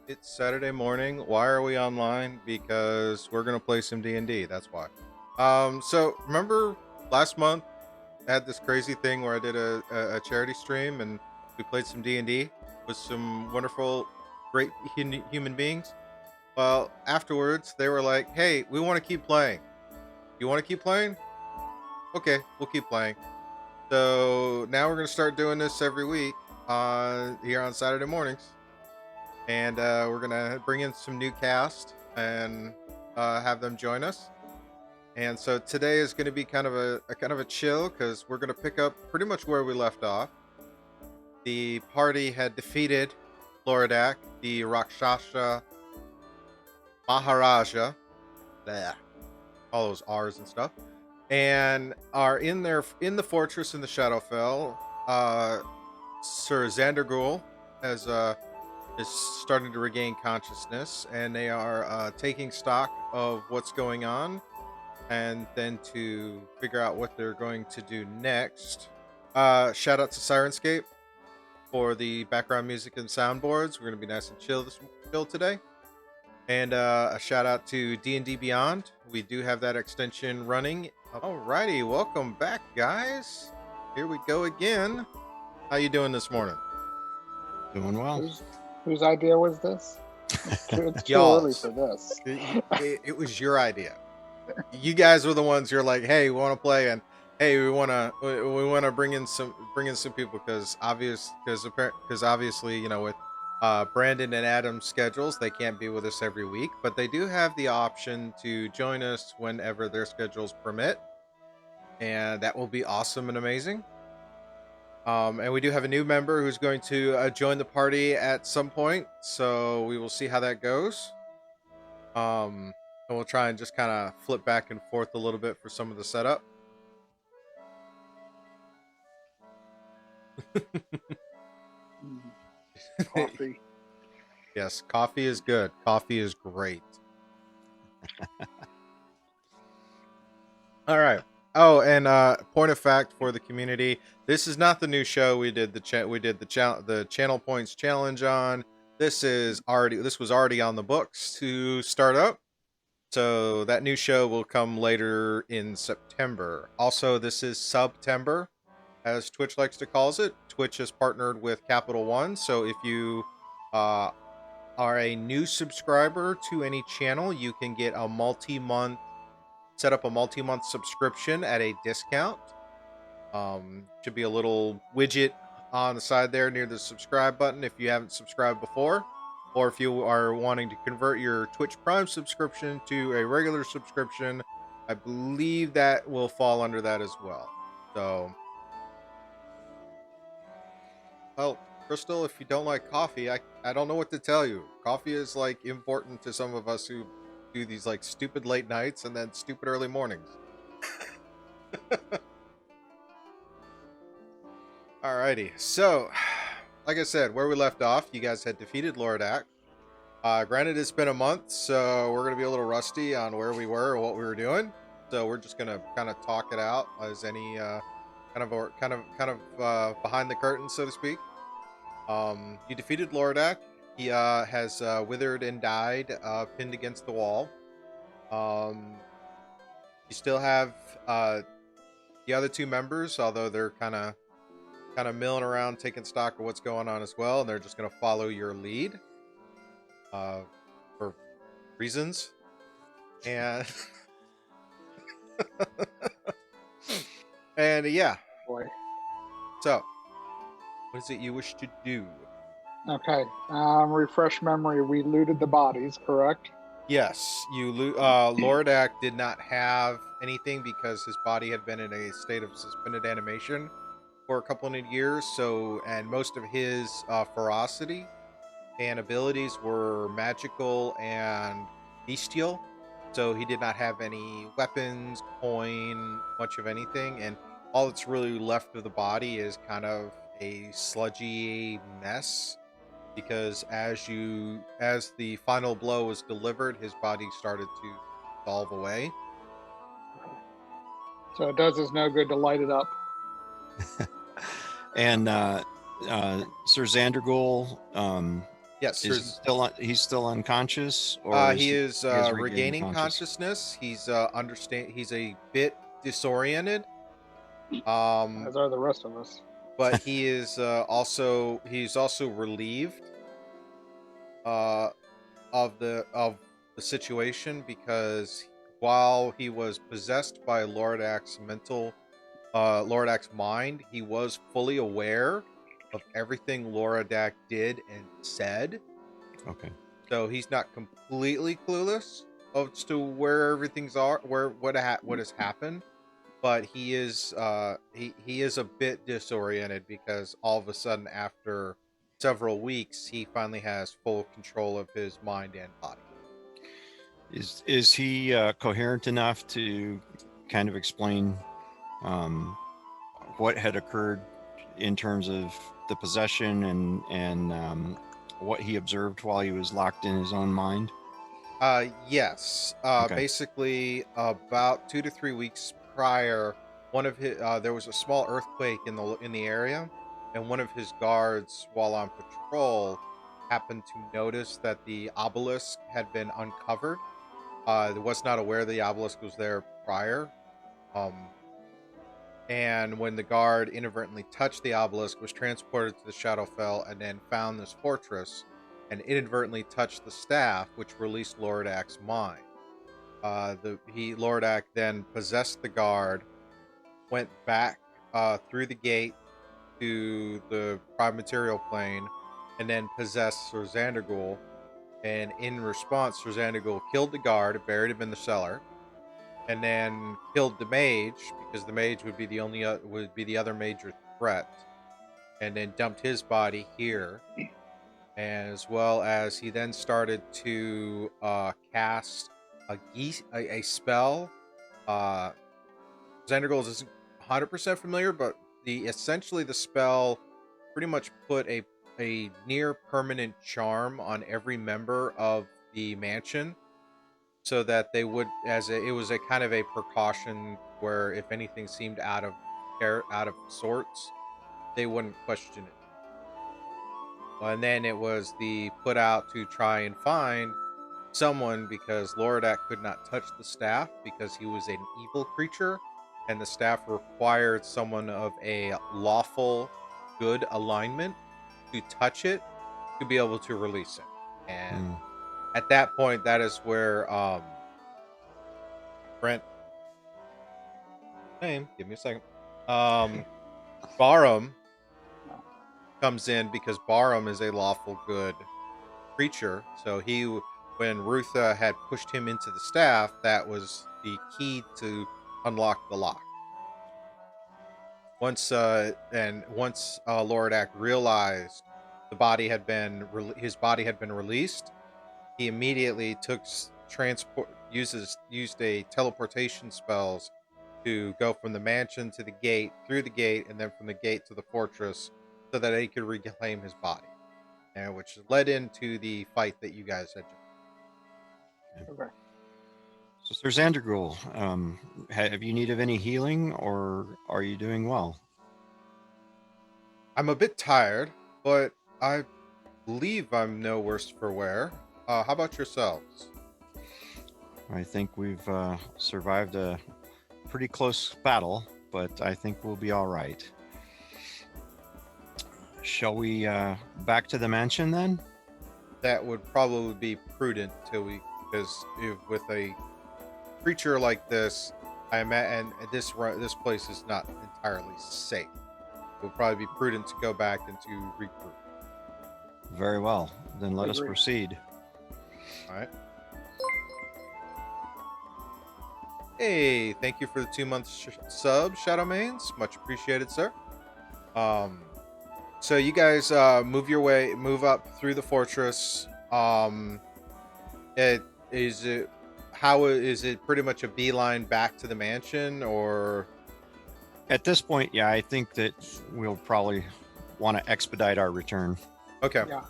It's Saturday morning. Why are we online? Because we're gonna play some D&D. That's why. So remember last month I had this crazy thing where I did a charity stream and we played some D&D with some wonderful, great human beings. Well, afterwards they were like, "Hey, we want to keep playing. You want to keep playing? Okay, we'll keep playing." So now we're gonna start doing this every week here on Saturday mornings. And we're gonna bring in some new cast and have them join us. And so today is going to be kind of a kind of a chill because we're going to pick up pretty much where we left off. The party had defeated Floridak, the Rakshasa Maharaja, bleh, all those R's and stuff, and are in the fortress in the Shadowfell. Sir Xandergul has is starting to regain consciousness, and they are taking stock of what's going on, and then to figure out what they're going to do next. Shout out to Syrinscape for the background music and soundboards. We're going to be nice and chill today. And a shout out to D&D Beyond. We do have that extension running. Alrighty, welcome back, guys. Here we go again. How you doing this morning? Doing well. Whose idea was this? It's too early for this. It was your idea. You guys were the ones you're like, hey, we want to play, and hey, we want to bring in some people because obviously, you know, with Brandon and Adam's schedules, they can't be with us every week, but they do have the option to join us whenever their schedules permit, and that will be awesome and amazing. And we do have a new member who's going to join the party at some point, so we will see how that goes. And we'll try and just kind of flip back and forth a little bit for some of the setup. Coffee. Yes, coffee is good. Coffee is great. All right. Oh, and point of fact for the community: this is not the new show we did the channel points challenge on. This was already on the books to start up. So that new show will come later in September. Also, this is September, as Twitch likes to call it. Twitch is partnered with Capital One, so if you are a new subscriber to any channel, you can get set up a multi-month subscription at a discount. Should be a little widget on the side there near the subscribe button if you haven't subscribed before, or if you are wanting to convert your Twitch Prime subscription to a regular subscription, I believe that will fall under that as well. So, well, Crystal, if you don't like coffee, I don't know what to tell you. Coffee is like important to some of us who do these like stupid late nights and then stupid early mornings. Alrighty, so like I said, where we left off, you guys had defeated Lordak. Granted, it's been a month, so we're gonna be a little rusty on where we were or what we were doing. So we're just gonna kind of talk it out as any kind of behind the curtain, so to speak. You defeated Lordak. He has withered and died, pinned against the wall. You still have the other two members, although they're kind of milling around, taking stock of what's going on as well, and they're just going to follow your lead for reasons. And and yeah. Boy. So, what is it you wish to do? Okay. Refresh memory. We looted the bodies, correct? Yes, Lordak did not have anything because his body had been in a state of suspended animation for a couple of years. So, and most of his ferocity and abilities were magical and bestial. So he did not have any weapons, coin, much of anything, and all that's really left of the body is kind of a sludgy mess. Because as the final blow was delivered, his body started to dissolve away. So it does us no good to light it up. And Sir Xandergul, Yes, He's still unconscious, or he is he has regained regaining consciousness. He's He's a bit disoriented. As are the rest of us. But he is he's also relieved uh, of the situation, because while he was possessed by Loradak's Loradak's mind, he was fully aware of everything Loradak did and said. Okay. So he's not completely clueless as to where everything's what has happened, but he is he is a bit disoriented, because all of a sudden, after several weeks, he finally has full control of his mind and body. Is he coherent enough to kind of explain what had occurred in terms of the possession and what he observed while he was locked in his own mind? Yes. Okay. Basically, about 2 to 3 weeks prior, one of his there was a small earthquake in the area, and one of his guards, while on patrol, happened to notice that the obelisk had been uncovered. Was not aware the obelisk was there prior. And when the guard inadvertently touched the obelisk, was transported to the Shadowfell, and then found this fortress, and inadvertently touched the staff, which released Loradak's mind. Loradak then possessed the guard, went back through the gate to the prime material plane, and then possessed Sir Xandergul. And in response, Sir Xandergul killed the guard, buried him in the cellar, and then killed the mage, because the mage would be the other major threat, and then dumped his body here. As well as he then started to cast a spell. Xandergul isn't 100% familiar, but essentially the spell pretty much put a near permanent charm on every member of the mansion, so that they would, it was a kind of a precaution, where if anything seemed out of sorts, they wouldn't question it. And then it was the put out to try and find someone, because Loradak could not touch the staff because he was an evil creature, and the staff required someone of a lawful good alignment to touch it to be able to release it. And at that point, that is where Brent, name, give me a second. Barum comes in, because Barum is a lawful good creature. So when Rutha had pushed him into the staff, that was the key to unlock the lock. Once Loradak realized his body had been released, he immediately used a teleportation spells to go from the mansion to the gate, through the gate, and then from the gate to the fortress, so that he could reclaim his body, and which led into the fight that you guys had just. Okay. So, Sir Xandergul, have you need of any healing, or are you doing well? I'm a bit tired, but I believe I'm no worse for wear. How about yourselves? I think we've survived a pretty close battle, but I think we'll be all right. Shall we back to the mansion then? That would probably be prudent because with a creature like this, and this place is not entirely safe. It would probably be prudent to go back and to regroup. Very well. Then let us Agree. proceed. All right. Hey, thank you for the 2-month sub, Shadowmanes. Much appreciated, sir. So you guys move up through the fortress. Is it pretty much a beeline back to the mansion, or? At this point, yeah, I think that we'll probably want to expedite our return. Okay. Yeah.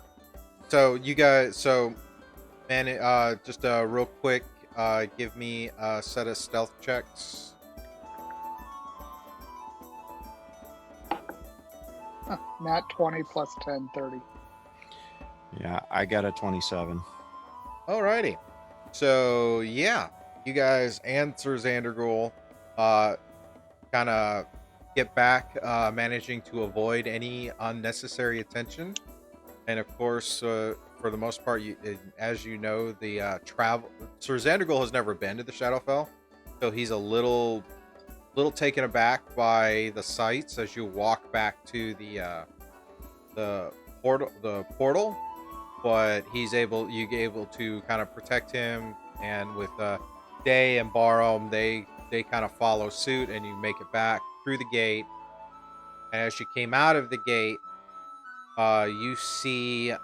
So you guys, just real quick, give me a set of stealth checks. Nat 20 plus 10, 30. Yeah, I got a 27. Alrighty. So yeah, you guys and Sir Xandergul kind of get back, managing to avoid any unnecessary attention. And of course, for the most part, as you know, the travel. Sir Xandergul has never been to the Shadowfell, so he's a little taken aback by the sights as you walk back to the portal. But you get able to kind of protect him, and with Day and Barham, they kind of follow suit, and you make it back through the gate. And as you came out of the gate, you see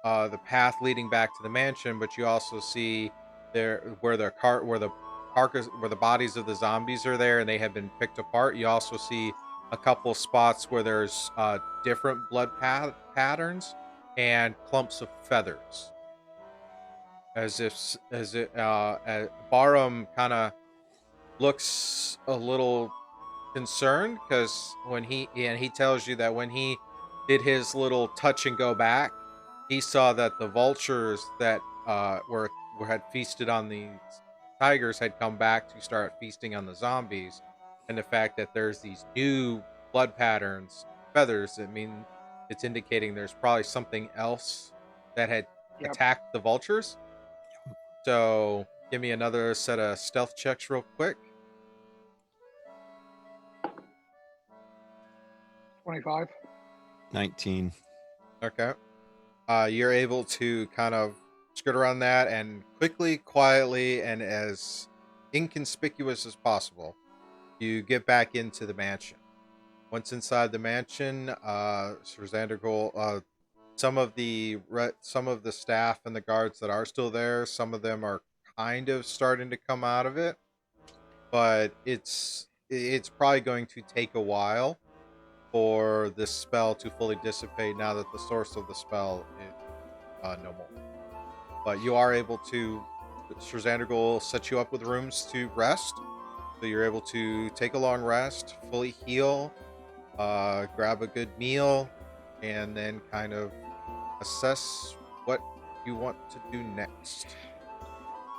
the path leading back to the mansion, but you also see where the carcass, where the bodies of the zombies are there, and they have been picked apart. You also see a couple spots where there's different blood patterns and clumps of feathers, as Barham kind of looks a little concerned, because he tells you that when he did his little touch and go back, he saw that the vultures that had feasted on the tigers had come back to start feasting on the zombies, and the fact that there's these new blood patterns, feathers, it's indicating there's probably something else that had attacked the vultures. So give me another set of stealth checks real quick. 25. 19. Okay. You're able to kind of skirt around that, and quickly, quietly, and as inconspicuous as possible, you get back into the mansion. Once inside the mansion, Sir Xandergul, some of the staff and the guards that are still there, some of them are kind of starting to come out of it, but it's probably going to take a while for this spell to fully dissipate now that the source of the spell is no more. But you are able to, Sir Xandergul set you up with rooms to rest, so you're able to take a long rest, fully heal, grab a good meal, and then kind of assess what you want to do next.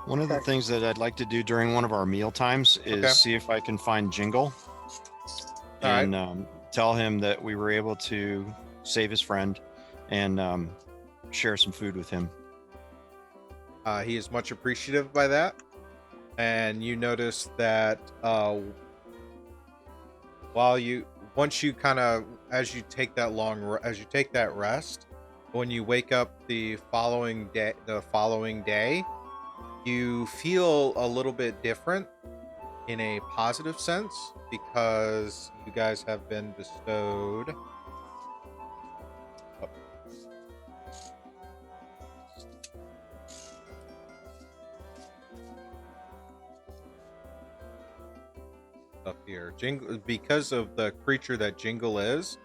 One of the things that I'd like to do during one of our meal times is see if I can find Jingle and tell him that we were able to save his friend and share some food with him. He is much appreciative by that, and you notice that as you take that rest, when you wake up the following day, you feel a little bit different in a positive sense, because you guys have been bestowed up here. Jingle, because of the creature that Jingle is,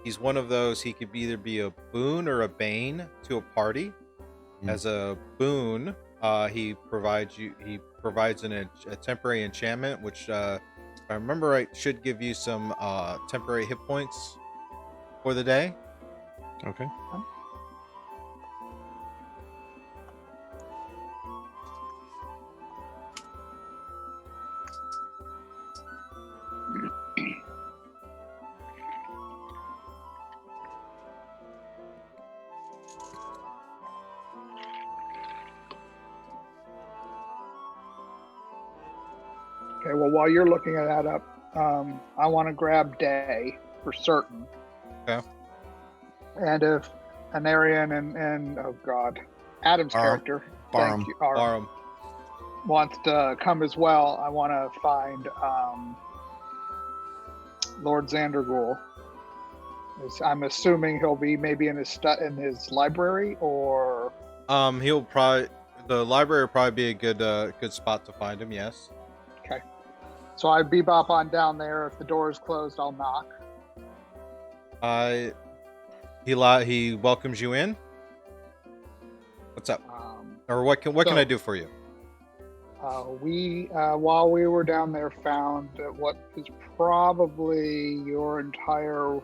he's one of those. He could either be a boon or a bane to a party. As a boon, he provides a temporary enchantment, which, if I remember right, should give you some temporary hit points for the day. Okay. Okay, well, while you're looking that up, I want to grab Day for certain. Okay. And if Anarion and oh god, Adam's character, Barham. thank you, Barham, wants to come as well, I want to find Lord Xandergul. I'm assuming he'll be maybe in his library, or the library will probably be a good spot to find him. Yes. Okay. So I bebop on down there. If the door is closed, I'll knock. He welcomes you in. What's up? Or what can I do for you? We while we were down there found what is probably your entire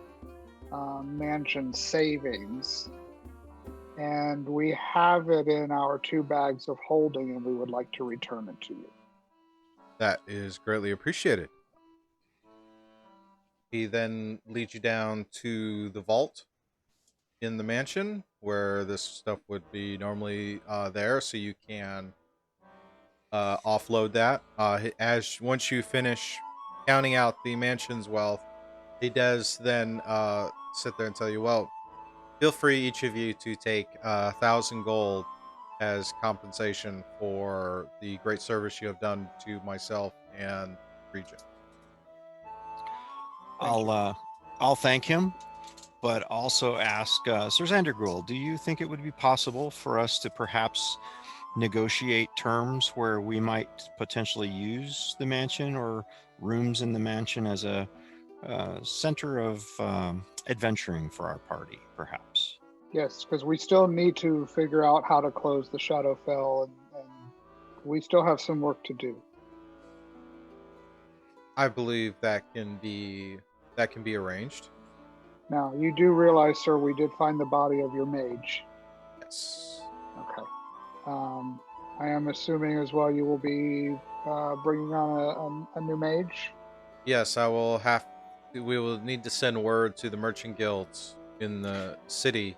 mansion savings. and we have it in our 2 bags of holding, and we would like to return it to you. That is greatly appreciated. He then leads you down to the vault in the mansion where this stuff would be normally there, so you can offload that. As once you finish counting out the mansion's wealth, he does then sit there and tell you, well, feel free, each of you, to take 1,000 gold as compensation for the great service you have done to myself and region. I'll thank him, but also ask Sir Zandergul, do you think it would be possible for us to perhaps negotiate terms where we might potentially use the mansion or rooms in the mansion as a center of adventuring for our party, perhaps? Yes, because we still need to figure out how to close the Shadowfell, and we still have some work to do. I believe that can be arranged. Now, you do realize, sir, we did find the body of your mage. Yes. Okay. I am assuming as well you will be bringing on a new mage? Yes, I will have. We will need to send word to the merchant guilds in the city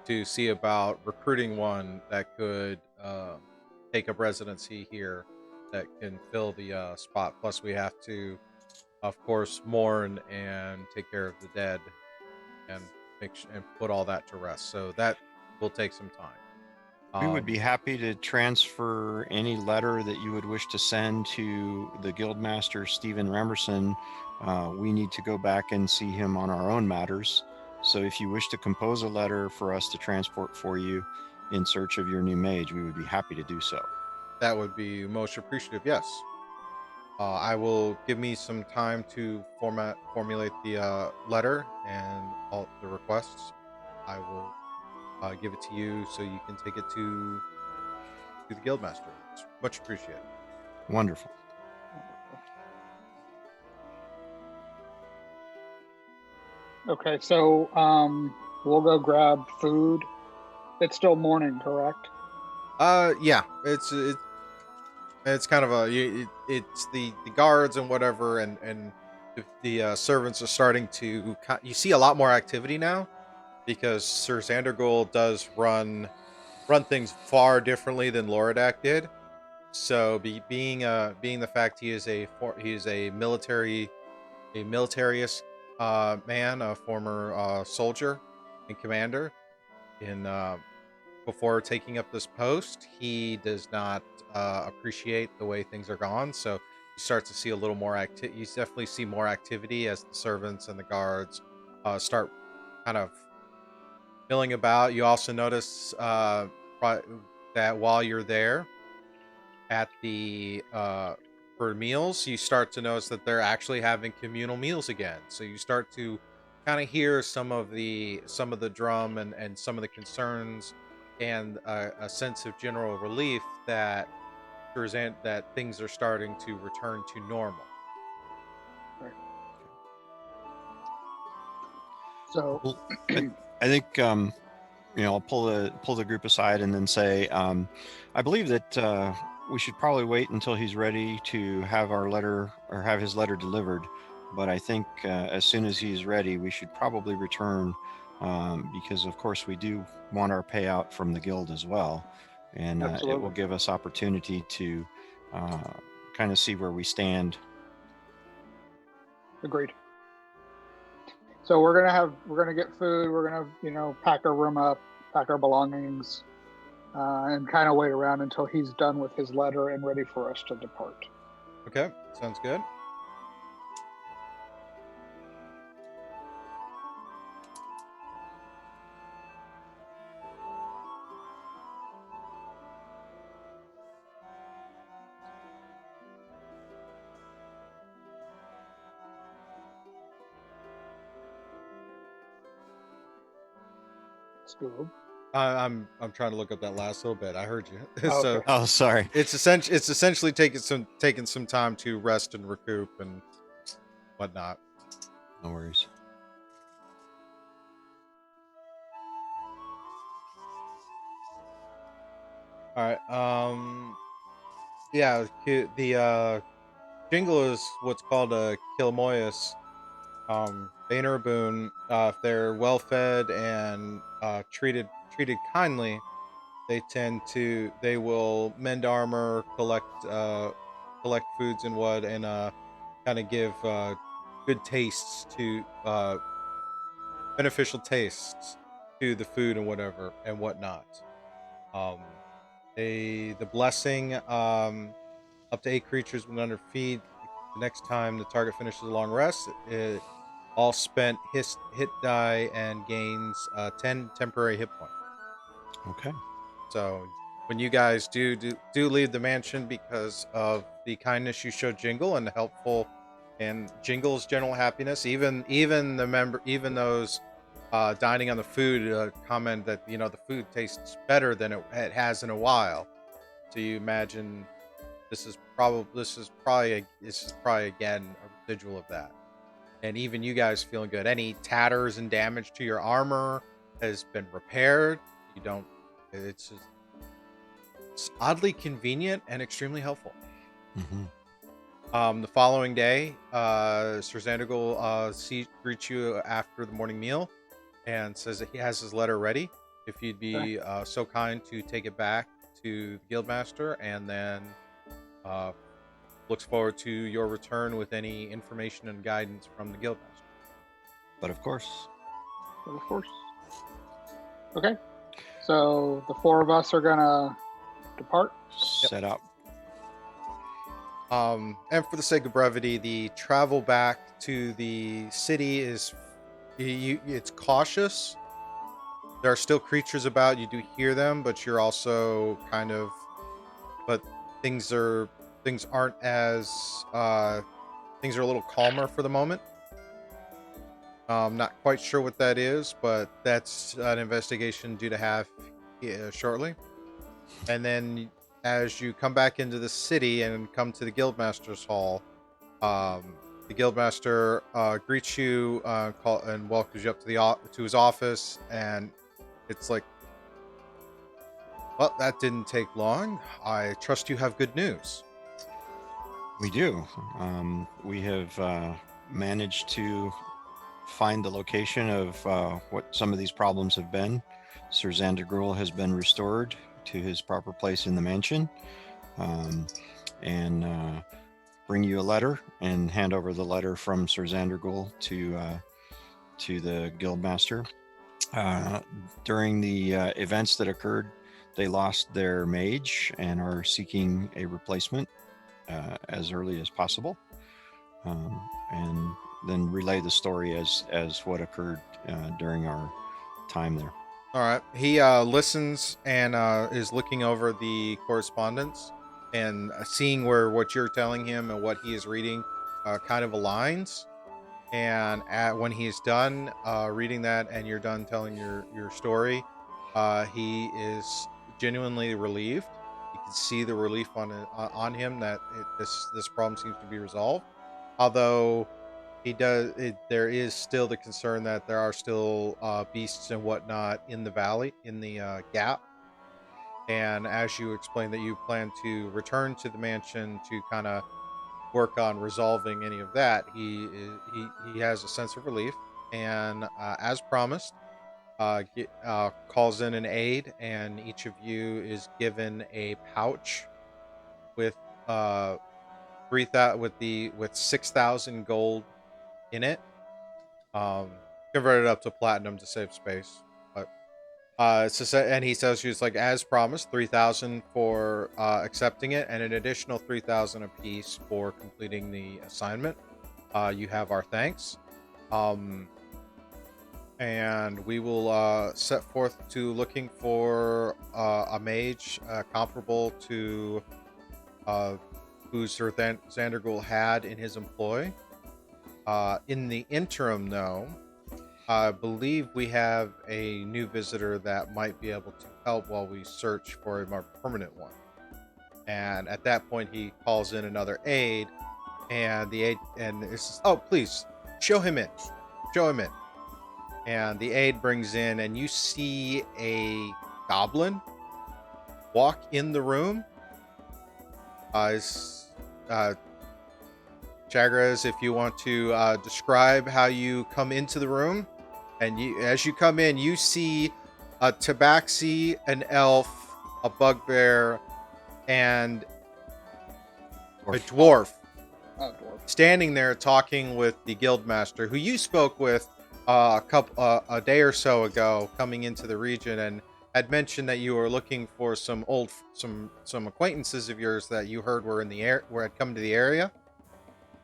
to see about recruiting one that could take up residency here, that can fill the spot. Plus, we have to, of course, mourn and take care of the dead and and put all that to rest. So that will take some time. We would be happy to transfer any letter that you would wish to send to the Guildmaster, Stephen Remerson. We need to go back and see him on our own matters. So if you wish to compose a letter for us to transport for you in search of your new mage, we would be happy to do so. That would be most appreciative, yes. I will give me some time to formulate the letter and all the requests. I will give it to you so you can take it to the guildmaster. It's much appreciated. Wonderful. Okay, so we'll go grab food. It's still morning, correct? Yeah, it's kind of it's the guards and whatever, and the servants are starting to. You see a lot more activity now because Sir Zandergul does run things far differently than Loridak did. So being the fact he is a militarist man, a former soldier and commander. In Before taking up this post, he does not appreciate the way things are gone. So you start to see a little more activity. You definitely see more activity as the servants and the guards start kind of milling about. You also notice that while you're there at the for meals, you start to notice that they're actually having communal meals again. So you start to kind of hear some of the drum and some of the concerns, and a sense of general relief that that things are starting to return to normal. So well, I think I'll pull the group aside and then say, I believe that we should probably wait until he's ready to have our letter or have his letter delivered. But I think as soon as he's ready, we should probably return because, of course, we do want our payout from the guild as well, and it will give us opportunity to kind of see where we stand. Agreed. So we're gonna get food. We're gonna pack our room up, pack our belongings, and kind of wait around until he's done with his letter and ready for us to depart. Okay, sounds good. I'm trying to look up that last little bit. I heard you. So, oh, sorry. It's essentially taking some time to rest and recoup and whatnot. No worries. All right. Yeah. The jingle is what's called a Kilmoyus. Bane or boon. If they're well fed and treated kindly, they will mend armor, collect foods and what, and kind of give good tastes to beneficial tastes to the food and whatever and whatnot. Um, the blessing, up to 8 creatures when under feed. The next time the target finishes a long rest, it all spent hit die and gains 10 temporary hit points. Okay. So when you guys do leave the mansion because of the kindness you showed Jingle and the helpful and Jingle's general happiness, even those dining on the food comment that the food tastes better than it has in a while. So you imagine this is probably again a residual of that. And even you guys feeling good. Any tatters and damage to your armor has been repaired. You don't. It's oddly convenient and extremely helpful. Mm-hmm. The following day, Sir Xandergul greets you after the morning meal and says that he has his letter ready. If you'd be so kind to take it back to the Guildmaster, and then looks forward to your return with any information and guidance from the Guildmaster. But of course. Okay. So the four of us are gonna depart. Set up. And for the sake of brevity, the travel back to the city is it's cautious. There are still creatures about. You do hear them, but you're also but things aren't as things are a little calmer for the moment. Not quite sure what that is, but that's an investigation due to have shortly. And then as you come back into the city and come to the Guildmaster's Hall, the Guildmaster greets you, and welcomes you up to his office, and it's like, well, that didn't take long. I trust you have good news. We do. We have managed to find the location of what some of these problems have been. Sir Xandergul has been restored to his proper place in the mansion, and bring you a letter and hand over the letter from Sir Xandergul to the Guildmaster. During the events that occurred, they lost their mage and are seeking a replacement as early as possible, and then relay the story as what occurred during our time there. All right. He listens and is looking over the correspondence and seeing where what you're telling him and what he is reading kind of aligns. And when he's done reading that and you're done telling your story, he is genuinely relieved. You can see the relief on him that this problem seems to be resolved. Although there is still the concern that there are still beasts and whatnot in the valley, in the gap. And as you explained that you plan to return to the mansion to kind of work on resolving any of that, he has a sense of relief, and as promised, calls in an aide, and each of you is given a pouch with 6,000 gold in it. Converted up to platinum to save space, but and he says she's like, as promised, 3,000 for accepting it, and an additional 3,000 apiece for completing the assignment. You have our thanks, and we will set forth to looking for a mage comparable to who Sir Xandergul had in his employ. In the interim, though, I believe we have a new visitor that might be able to help while we search for a more permanent one. And at that point, he calls in another aide, and the aide says, "Oh, please show him in. Show him in." And the aide brings in, and you see a goblin walk in the room. Chagras, if you want to describe how you come into the room, and as you come in, you see a tabaxi, an elf, a bugbear, and a dwarf standing there talking with the guildmaster, who you spoke with a day or so ago, coming into the region, and had mentioned that you were looking for some acquaintances of yours that you heard were in the air, were had come to the area,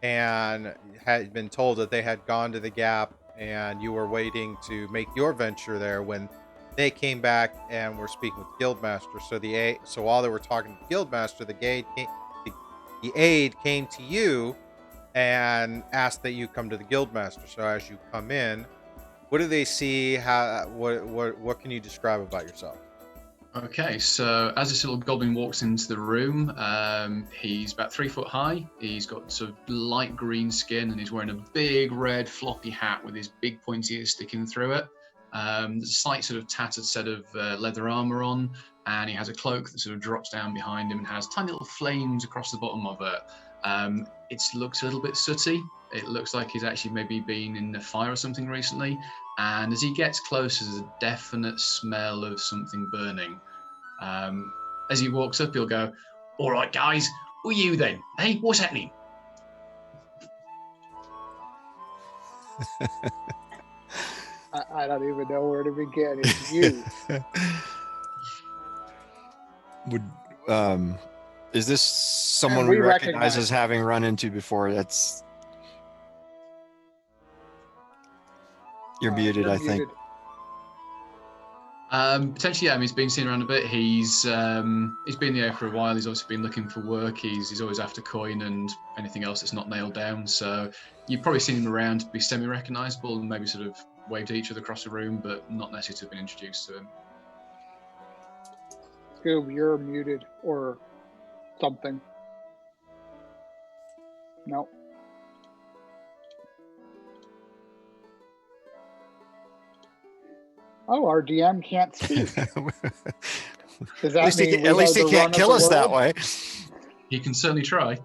and had been told that they had gone to the Gap, and you were waiting to make your venture there when they came back and were speaking with the guildmaster. So while they were talking to the guildmaster, the aide came to you and asked that you come to the guildmaster. So as you come in, what do they see? What can you describe about yourself? Okay, so as this little goblin walks into the room, he's about 3 foot high. He's got sort of light green skin, and he's wearing a big red floppy hat with his big pointy ears sticking through it. There's a slight sort of tattered set of leather armor on, and he has a cloak that sort of drops down behind him and has tiny little flames across the bottom of it. It looks a little bit sooty. It looks like he's actually maybe been in the fire or something recently. And as he gets closer, there's a definite smell of something burning. As he walks up, he'll go, "All right, guys, who are you then? Hey, what's happening?" I don't even know where to begin. It's you. Is this someone we we recognize as recognize having run into before? You're muted, I think. Potentially, yeah. I mean, he's been seen around a bit. He's been in the air for a while. He's obviously been looking for work. He's always after coin and anything else that's not nailed down. So you've probably seen him around, be semi-recognizable, and maybe sort of waved at each other across the room, but not necessarily to have been introduced to him. Scoob, you're muted or something. No. Oh, our DM can't speak. Does that mean at least he can't kill us that way. He can certainly try.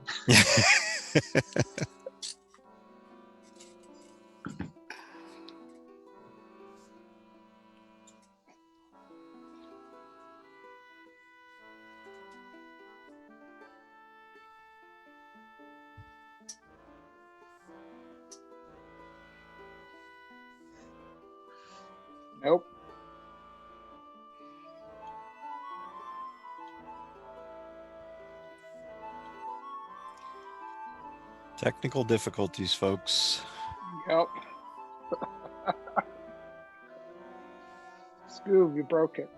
Nope. Technical difficulties, folks. Yep. Scoob, you broke it.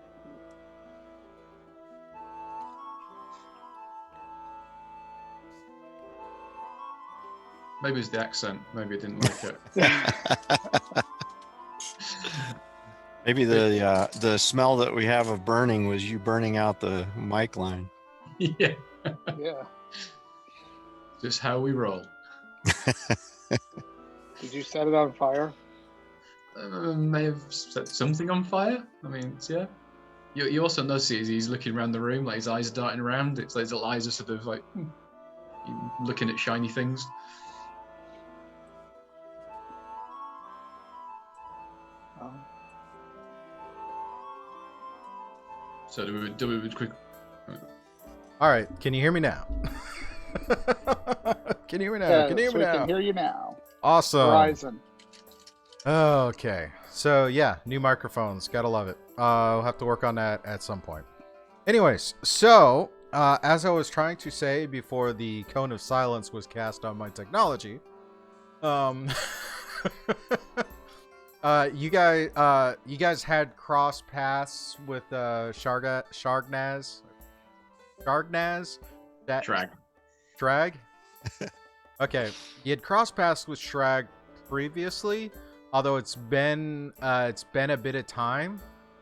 Maybe it's the accent. Maybe I didn't like it. Maybe the smell that we have of burning was you burning out the mic line. Yeah. Yeah. Just how we roll. Did you set it on fire? May have set something on fire. I mean, yeah. You also notice he's looking around the room, like his eyes are darting around. It's like his little eyes are sort of like looking at shiny things. So do we quick. All right, can you hear me now? Can you hear me now? Yes, Can you hear me we now? can hear you now. Awesome. Verizon. Okay, so yeah, new microphones, gotta love it. We'll have to work on that at some point. Anyways, so as I was trying to say before the cone of silence was cast on my technology, you guys had cross paths with Shargnaz. That Trag. Okay, you had cross paths with Shrag previously, although it's been a bit of time.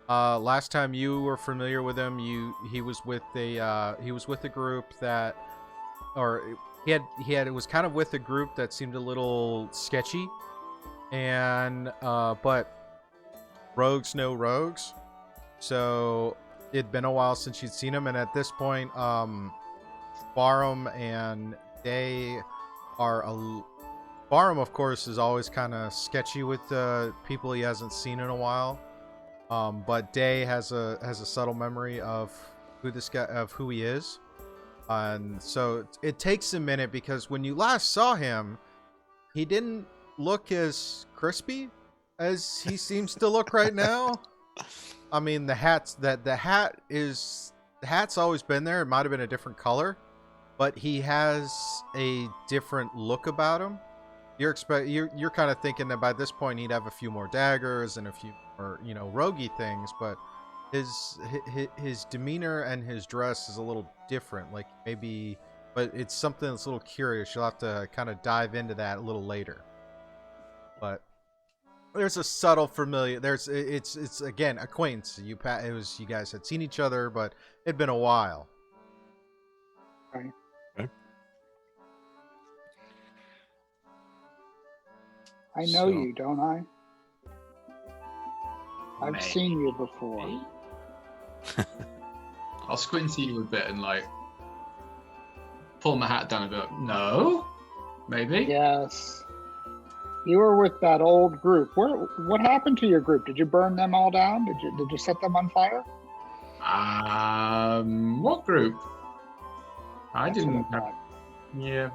Last time you were familiar with him, he was with a group that, or it was kind of with a group that seemed a little sketchy, and but rogues know rogues, so it'd been a while since you'd seen him, and at this point, Barham and Day are Barham, of course, is always kind of sketchy with people he hasn't seen in a while. But Day has a subtle memory of who he is, and so it takes a minute because when you last saw him, he didn't look as crispy as he seems to look right now. I mean, the hat's always been there. It might have been a different color, but he has a different look about him. You're kind of thinking that by this point he'd have a few more daggers and a few more, roguey things, but his demeanor and his dress is a little different. Like maybe, but it's something that's a little curious. You'll have to kind of dive into that a little later. But there's a subtle familiar. It's again acquaintance. You guys had seen each other, but it'd been a while. Right. Okay. I know you, don't I? I've Maybe. seen you before. I'll squint at you a bit and like pull my hat down a bit. No, maybe. Yes. You were with that old group. What happened to your group? Did you burn them all down? Did you set them on fire? What group? I That's didn't. what I thought. Yeah.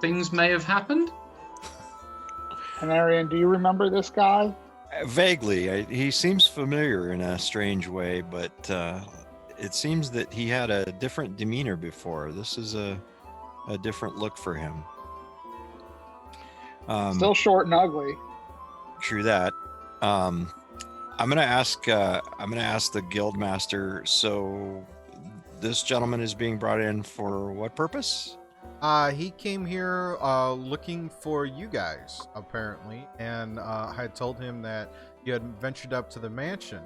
Things may have happened. Anarion, do you remember this guy? Vaguely. He seems familiar in a strange way, but it seems that he had a different demeanor before. This is a different look for him. Still short and ugly. True that. I'm gonna ask the guild master. So, this gentleman is being brought in for what purpose? He came here looking for you guys apparently, and I had told him that you had ventured up to the mansion.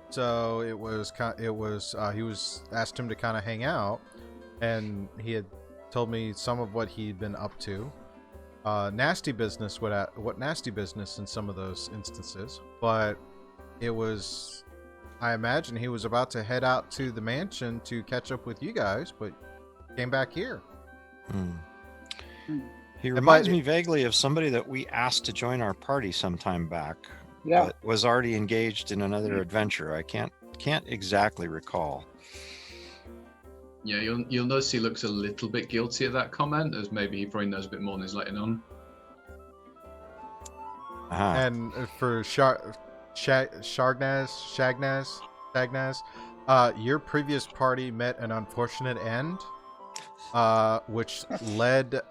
So he was asked him to kind of hang out, and he had told me some of what he'd been up to. Nasty business, what nasty business in some of those instances, but I imagine he was about to head out to the mansion to catch up with you guys, but came back here. He reminds me vaguely of somebody that we asked to join our party some time back, Yeah. but was already engaged in another adventure. I can't exactly recall. Yeah, you'll notice he looks a little bit guilty of that comment, as maybe he probably knows a bit more than he's letting on. Uh-huh. And for Shagnaz, your previous party met an unfortunate end, which led,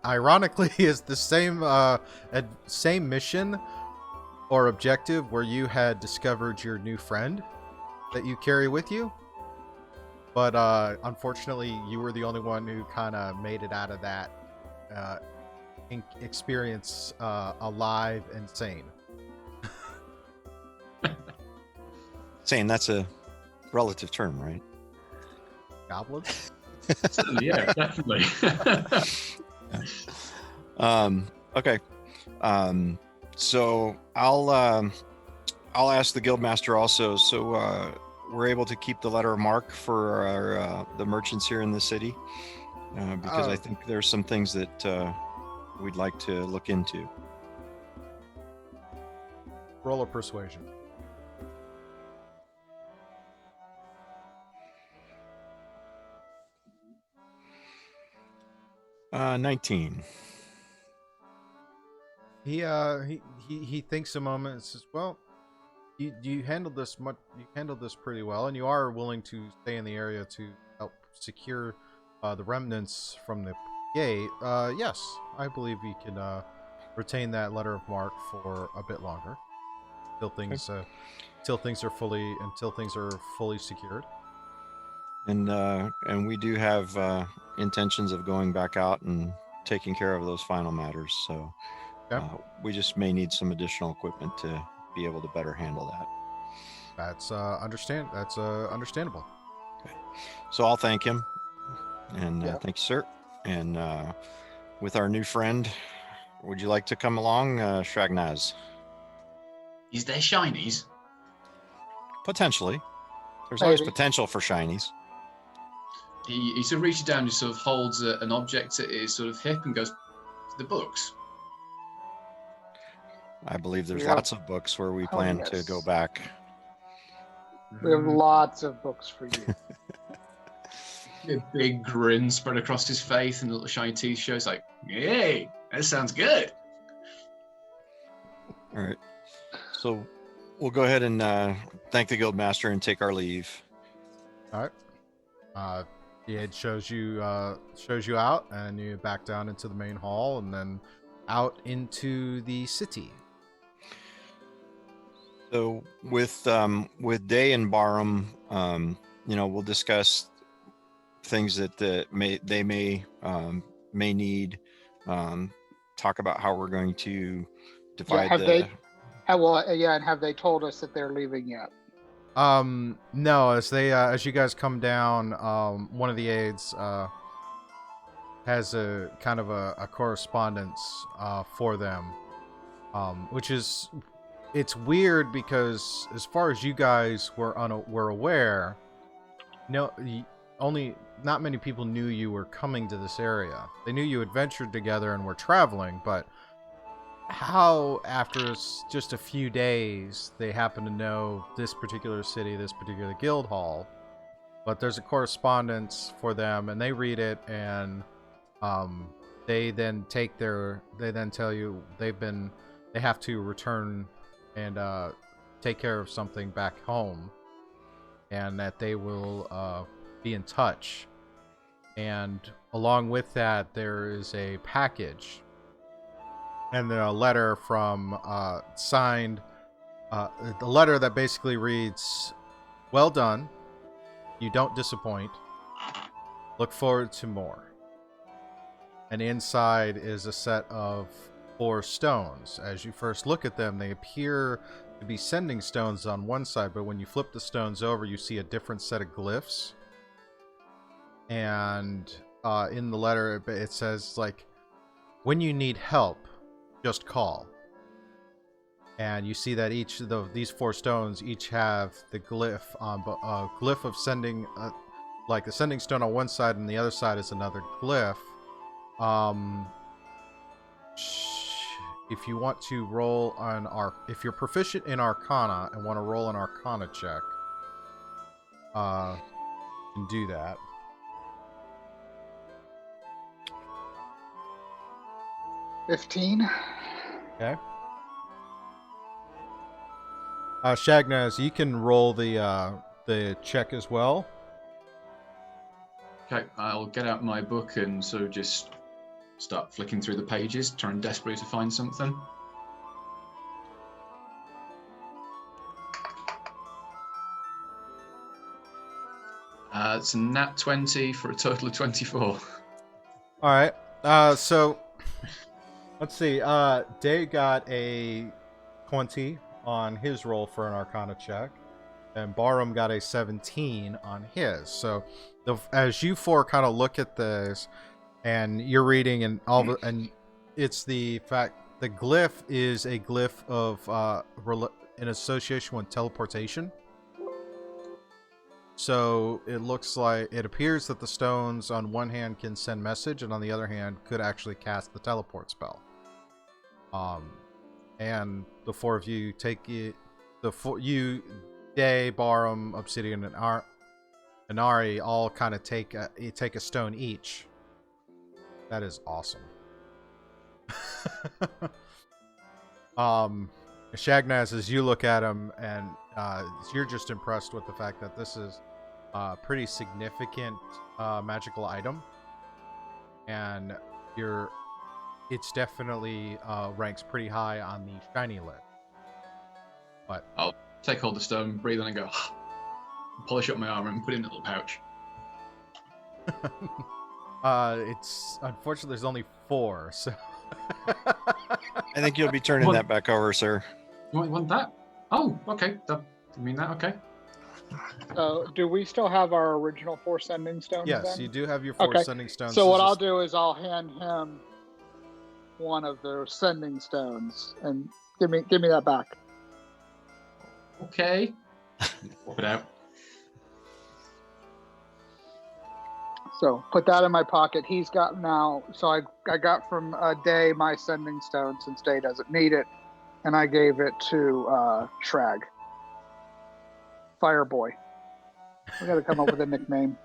ironically is the same mission or objective where you had discovered your new friend that you carry with you. But unfortunately, you were the only one who kind of made it out of that experience alive and sane. Sane, that's a relative term, right? Goblins? Certainly, yeah, definitely. Okay. So I'll ask the guildmaster also. So we're able to keep the letter of marque for our the merchants here in the city, because I think there's some things that we'd like to look into. Roll a persuasion. Uh, 19. He thinks a moment and says, "Well, you handled this pretty well, and you are willing to stay in the area to help secure the remnants from the gate. Yes, I believe we can retain that letter of marque for a bit longer, until things are fully secured." And we do have intentions of going back out and taking care of those final matters. So we just may need some additional equipment to be able to better handle that. That's understandable. Okay. So I'll thank him, and thank you, sir. And with our new friend, would you like to come along, Shagnaz? Is there shinies? Potentially. There's always Maybe. potential for shinies. He sort of reaches down, just sort of holds an object at his sort of hip and goes, "The books." I believe there's We have- lots of books where we Oh, plan to yes. go back. We have lots of books for you. A big grin spread across his face, and the little shiny teeth shows like, "Yay, that sounds good." All right. So we'll go ahead and thank the guildmaster and take our leave. All right. The aide shows you out, and you back down into the main hall, and then out into the city. So with Day and Barham, we'll discuss things that they may need. Talk about how we're going to divide And have they told us that they're leaving yet? No, as you guys come down, one of the aides has a kind of a correspondence for them, which is, it's weird because as far as you guys were aware, only not many people knew you were coming to this area. They knew you adventured together and were traveling, but how after just a few days they happen to know this particular city, this particular guild hall. But there's a correspondence for them, and they read it, and they then tell you they have to return and take care of something back home, and that they will be in touch. And along with that, there is a package and then a letter from signed, the letter that basically reads, "Well done, you don't disappoint, look forward to more." And inside is a set of 4 stones. As you first look at them, they appear to be sending stones on one side, but when you flip the stones over, you see a different set of glyphs. And in the letter, it says, like, "When you need help, just call." And you see that each of these 4 stones each have the glyph on glyph of sending, like the sending stone on one side, and the other side is another glyph. If you want to roll on if you're proficient in Arcana and want to roll an Arcana check, you can do that. $15. Okay. Shagnaz, you can roll the check as well. Okay, I'll get out my book and sort of just start flicking through the pages, trying desperately to find something. It's a nat 20 for a total of 24. All right. So let's see. Day got a 20 on his roll for an Arcana check, and Barham got a 17 on his. So as you 4 kind of look at this, and you're reading, and and it's the fact the glyph is a glyph of in association with teleportation. So it appears that the stones on one hand can send message, and on the other hand could actually cast the teleport spell. And the 4 of you take it. Day, Barham, Obsidian, and Anari all kind of take a stone each. That is awesome. Shagnaz, as you look at him, and you're just impressed with the fact that this is a pretty significant magical item, and it's definitely ranks pretty high on the shiny list. But I'll take hold of the stone, breathe on, and go, polish up my armor, and put it in a little pouch. it's unfortunately there's only 4, so. I think you'll be turning that back over, sir. You want that? Oh, okay. You mean that? Okay. Do we still have our original 4 sending stones? Yes, then? you do have your 4 sending stones. So what I'll do is I'll hand him one of the sending stones and give me that back. Okay. swap it out. So put that in my pocket. He's got now. So I got from Day my sending stone since Day doesn't need it, and I gave it to Shrag. Fireboy. We got to come up with a nickname.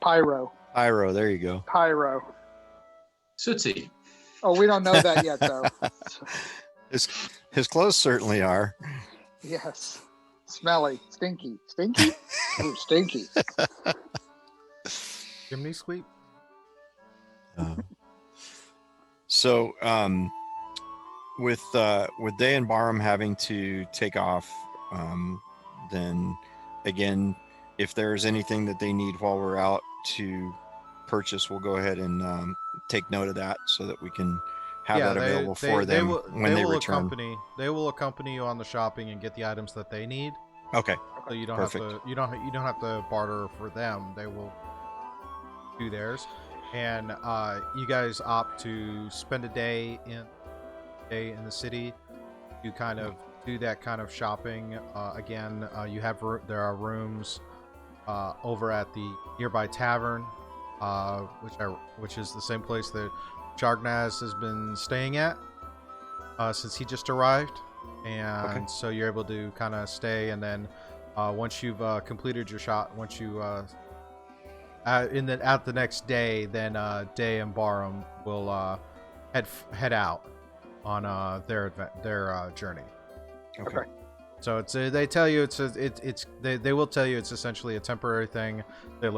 Pyro. Pyro, there you go. Pyro. Sooty. Oh, we don't know that yet, though. His clothes certainly are. Yes. Smelly. Stinky. Stinky? Ooh, stinky. Chimney sweep. So, with Day and Barham having to take off, then again, if there's anything that they need while we're out to purchase, we'll go ahead and take note of that so that we can have that available for them when they return. They will accompany you on the shopping and get the items that they need. Okay. So you don't Perfect. have to you don't have to barter for them. They will do theirs, and you guys opt to spend a day in the city. You kind of do that kind of shopping. Again, there are rooms over at the nearby tavern, which is the same place that Chargnaz has been staying at since he just arrived, and so you're able to kind of stay, and then once you've completed your shot, once you at the next day, then Day and Barham will head out on their journey. Okay. So it's they tell you they will tell you it's essentially a temporary thing. They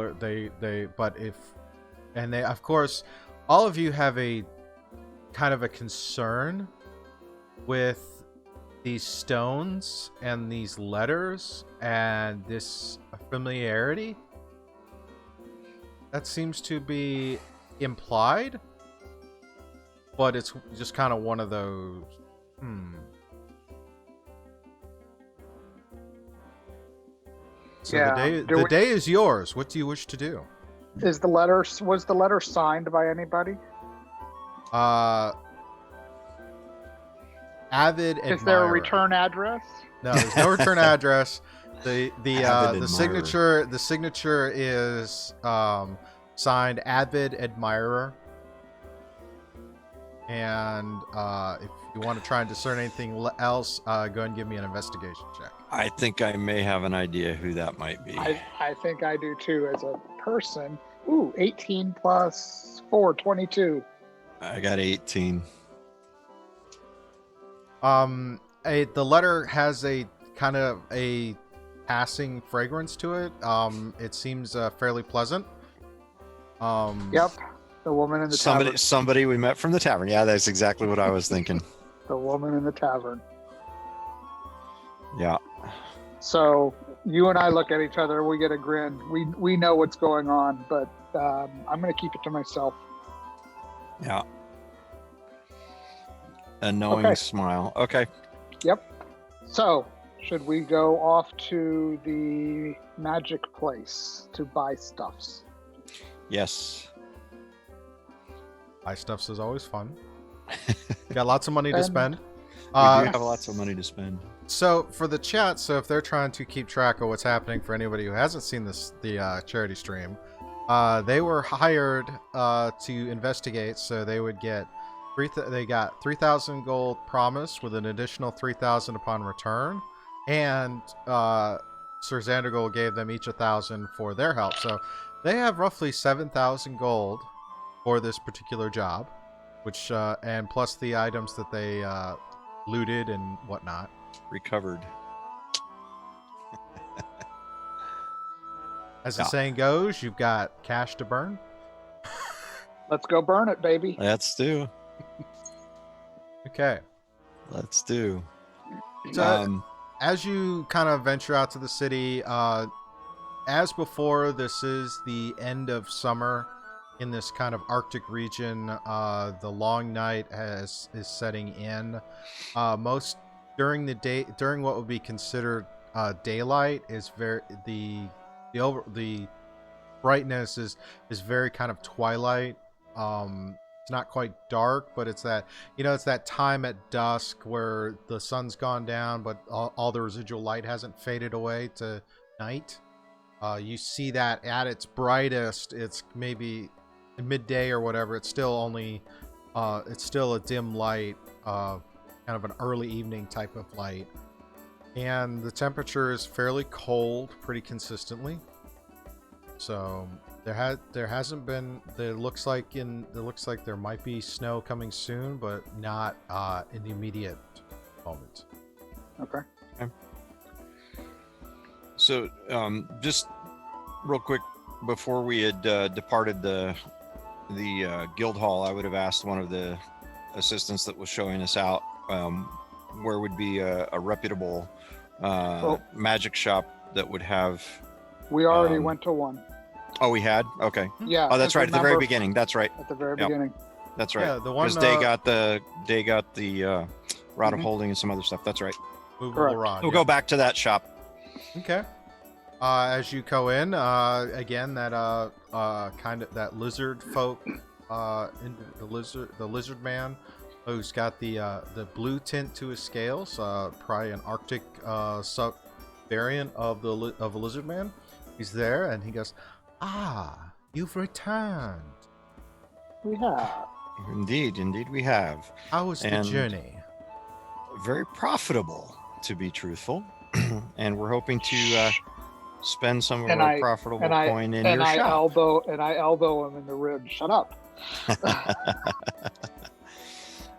of course all of you have a kind of a concern with these stones and these letters and this familiarity that seems to be implied, but it's just kind of one of those So Yeah. the day is yours. What do you wish to do? Was the letter signed by anybody? Avid admirer. Is there a return address? No, there's no return address. The Avid signature is signed Avid Admirer. And if you want to try and discern anything else, go ahead and give me an investigation check. I think I may have an idea who that might be. I think I do too as a person. Ooh, 18 plus 4, 22. I got 18. The letter has a kind of a passing fragrance to it. It seems fairly pleasant. Yep, the woman in the tavern. Somebody we met from the tavern. Yeah, that's exactly what I was thinking. The woman in the tavern. Yeah. So you and I look at each other. We get a grin. We know what's going on, but I'm going to keep it to myself. Yeah. A knowing smile. Okay. Yep. So, should we go off to the magic place to buy stuffs? Yes. Buy stuffs is always fun. Got lots of money to spend. We do have lots of money to spend. So for the chat, so if they're trying to keep track of what's happening for anybody who hasn't seen the charity stream, they were hired to investigate. So they would get they got 3,000 gold promised with an additional 3,000 upon return, and Sir Xandergold gave them each 1,000 for their help. So they have roughly 7,000 gold for this particular job, which and plus the items that they looted and whatnot. Recovered. As the saying goes, you've got cash to burn. Let's go burn it, baby. Let's do. Okay. Let's do. So, as you kind of venture out to the city, as before, this is the end of summer in this kind of Arctic region. The long night is setting in. Most during the day, during what would be considered daylight, is the brightness is very kind of twilight. It's not quite dark, but it's that, it's that time at dusk where the sun's gone down, but all the residual light hasn't faded away to night. You see that at its brightest, it's maybe midday or whatever. It's still only, it's still a dim light, kind of an early evening type of light. And the temperature is fairly cold pretty consistently. So there hasn't been. It looks like there might be snow coming soon, but not in the immediate moment. Okay. So, just real quick, before we had departed the guild hall, I would have asked one of the assistants that was showing us out where would be a reputable magic shop that would have. We already went to one. Oh, we had? Okay. Yeah. Oh, that's right. At the very beginning. That's right. At the very beginning. That's right. Yeah, the one because they got the rod of holding and some other stuff. That's right. Movable rod. We'll go back to that shop. Okay. As you go in, again, that kind of that lizard folk, the lizard man, who's got the blue tint to his scales, probably an Arctic sub variant of a lizard man. He's there, and he goes, "Ah, you've returned." We have. Indeed we have. How was the journey? Very profitable, to be truthful, and we're hoping to spend some of our profitable coin in your shop. I elbow him in the rib. Shut up.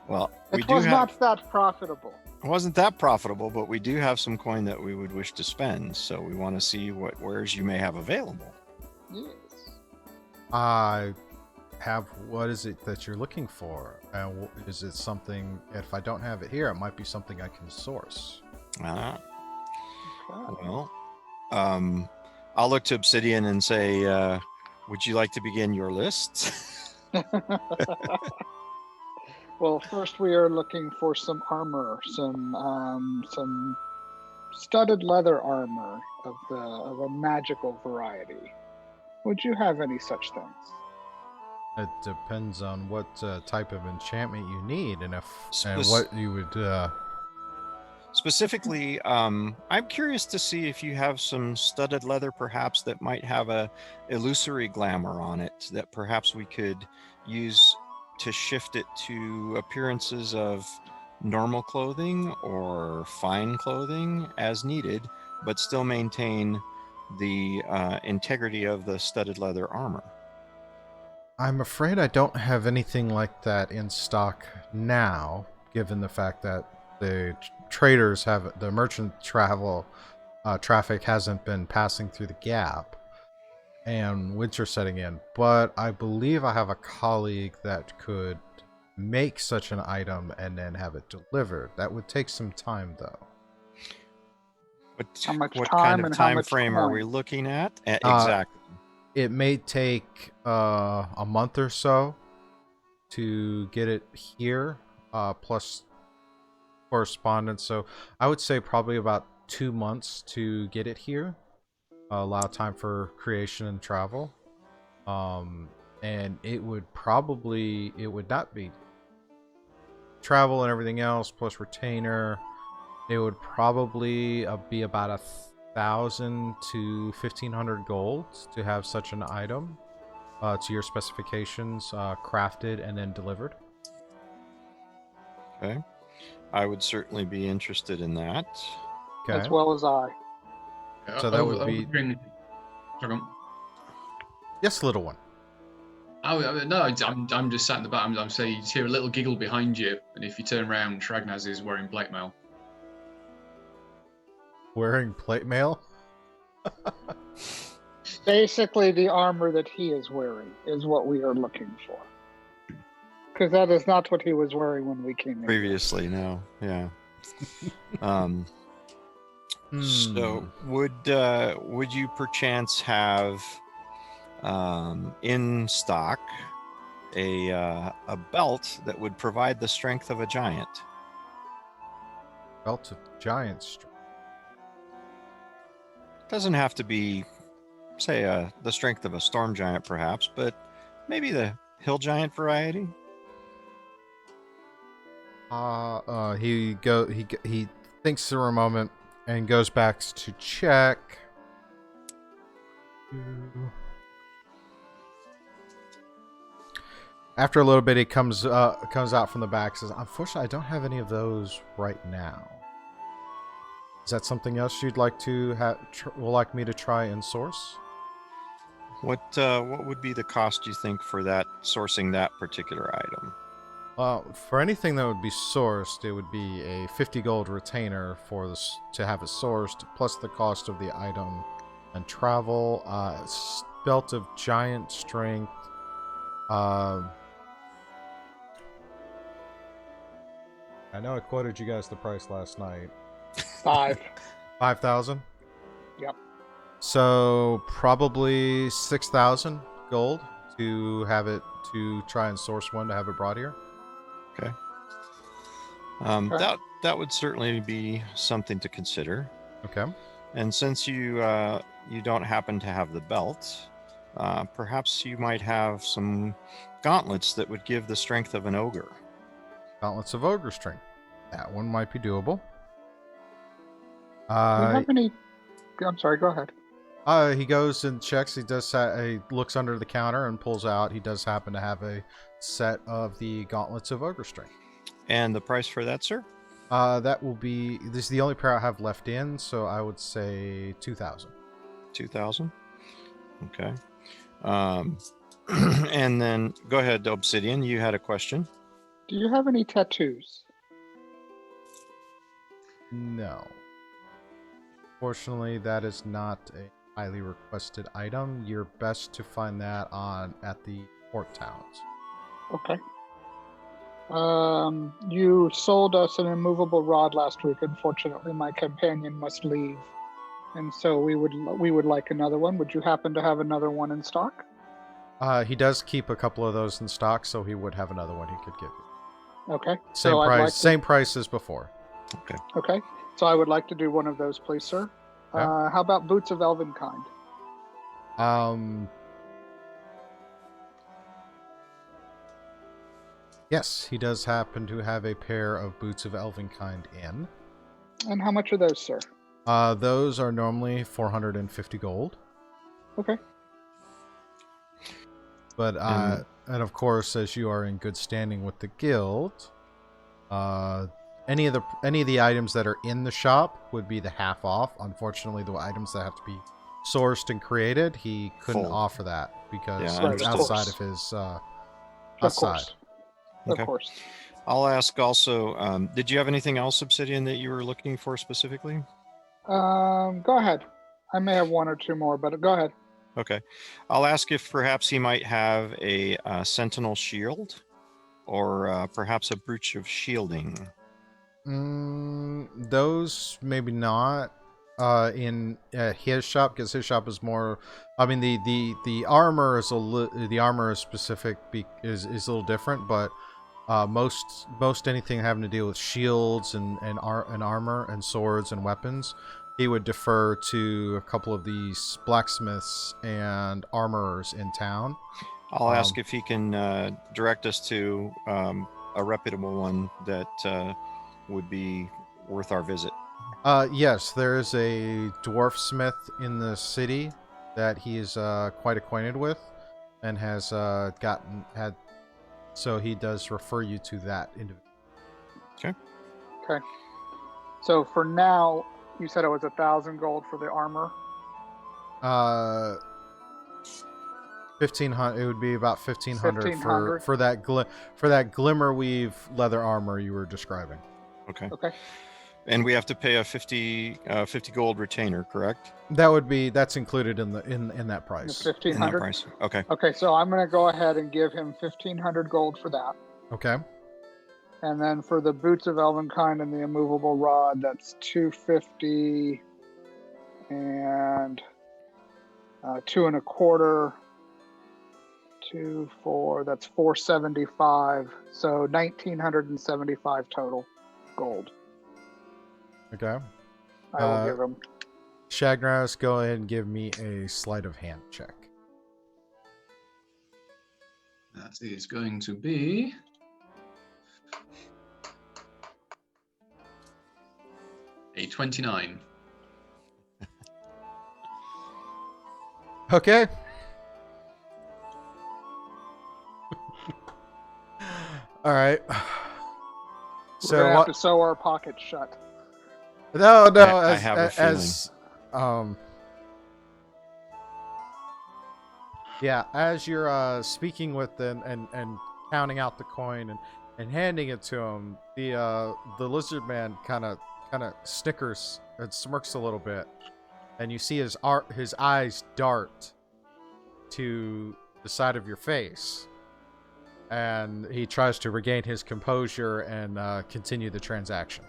Well, it was not that profitable. It wasn't that profitable, but we do have some coin that we would wish to spend, so we want to see what wares you may have available. Yes. I have. What is it that you're looking for? Is it something? If I don't have it here, it might be something I can source. Well, I'll look to Obsidian and say, would you like to begin your list? Well, first we are looking for some armor, some studded leather armor of a magical variety. Would you have any such things? It depends on what type of enchantment you need, and what you would. Specifically, I'm curious to see if you have some studded leather, perhaps that might have a illusory glamour on it that perhaps we could use to shift it to appearances of normal clothing or fine clothing as needed, but still maintain the integrity of the studded leather armor. I'm afraid I don't have anything like that in stock now, given the fact that the traders the merchant traffic hasn't been passing through the gap and winter setting in, but I believe I have a colleague that could make such an item and then have it delivered. That would take some time, though. What kind of time frame are we looking at? Exactly. It may take a month or so to get it here, plus correspondence. So I would say probably about 2 months to get it here. Allow time for creation and travel. And it would not be travel and everything else plus retainer. It would probably be about 1,000 to 1,500 gold to have such an item to your specifications, crafted and then delivered. Okay, I would certainly be interested in that. Okay. As well as I. So that would be. Yes, little one. Oh no, I'm just sat in the back. I'm saying you hear a little giggle behind you, and if you turn around, Shraggnaz is wearing plate mail. Wearing plate mail? Basically, the armor that he is wearing is what we are looking for. Because that is not what he was wearing when we came in. Previously, no. Yeah. So would you perchance have in stock a belt that would provide the strength of a giant? Belt of giant strength. Doesn't have to be, say, the strength of a storm giant, perhaps, but maybe the hill giant variety. He thinks for a moment and goes back to check. After a little bit, he comes out from the back. Says, "Unfortunately, I don't have any of those right now. Is that something else you'd like to like me to try and source?" What would be the cost, you think, for that sourcing that particular item? For anything that would be sourced, it would be a 50 gold retainer for this to have it sourced, plus the cost of the item and travel. Belt of giant strength. I know I quoted you guys the price last night. 5,000. Yep. So probably 6,000 gold to have it, to try and source one to have it brought here. Okay. Okay. That would certainly be something to consider. Okay. And since you don't happen to have the belt, perhaps you might have some gauntlets that would give the strength of an ogre. Gauntlets of ogre strength. That one might be doable. Do you have any? I'm sorry. Go ahead. He goes and checks. He does. He looks under the counter and pulls out. He does happen to have a set of the gauntlets of ogre strength. And the price for that, sir? That will be. This is the only pair I have left in, so I would say 2,000. 2,000. Okay. And then go ahead, Obsidian. You had a question. Do you have any tattoos? No. Fortunately, that is not a highly requested item. You're best to find that at the port towns. Okay. You sold us an immovable rod last week. Unfortunately, my companion must leave, and so we would like another one. Would you happen to have another one in stock? He does keep a couple of those in stock, so he would have another one he could give you. Okay. Same so price. Same price as before. Okay. Okay. So I would like to do one of those, please, sir. Yeah. How about boots of Elvenkind? Yes, he does happen to have a pair of boots of Elvenkind in. And how much are those, sir? Those are normally 450 gold. Okay. But and of course, as you are in good standing with the guild, any of the items that are in the shop would be the half off. Unfortunately, the items that have to be sourced and created, he couldn't Full. offer that because Yeah, it's of outside course. of his Of outside. course. Okay. Of course. I'll ask also, did you have anything else, Obsidian, that you were looking for specifically? Go ahead. I may have one or two more, but go ahead. Okay. I'll ask if perhaps he might have a Sentinel Shield or perhaps a Brooch of Shielding. Those maybe not in his shop, because his shop is more. I mean, the armor is the armor is specific, is a little different, but most anything having to deal with shields and armor and swords and weapons, he would defer to a couple of these blacksmiths and armorers in town. I'll ask if he can direct us to a reputable one that would be worth our visit. Yes, there is a dwarf smith in the city that he is quite acquainted with and has had. So he does refer you to that individual. Okay. So for now, you said it was 1,000 gold for the armor. 1,500. It would be about 1,500 1,500? for that glimmer weave leather armor you were describing. Okay. Okay. And we have to pay a 50 gold retainer, correct? That's included in that price. The In that 1,500. price. Okay. Okay, so I'm going to go ahead and give him 1,500 gold for that. Okay. And then for the boots of Elvenkind and the immovable rod, that's 250 and 2.25. 2, 4, that's 475. So 1,975 total gold. Okay. I will give him. Shagnaros, go ahead and give me a sleight of hand check. That is going to be A 29. Okay. All right. We're So gonna have what? to sew our pockets shut. No, no. I As have a as yeah, as you're speaking with them and counting out the coin and handing it to him, the lizard man kind of snickers and smirks a little bit, and you see his eyes dart to the side of your face, and he tries to regain his composure and continue the transaction.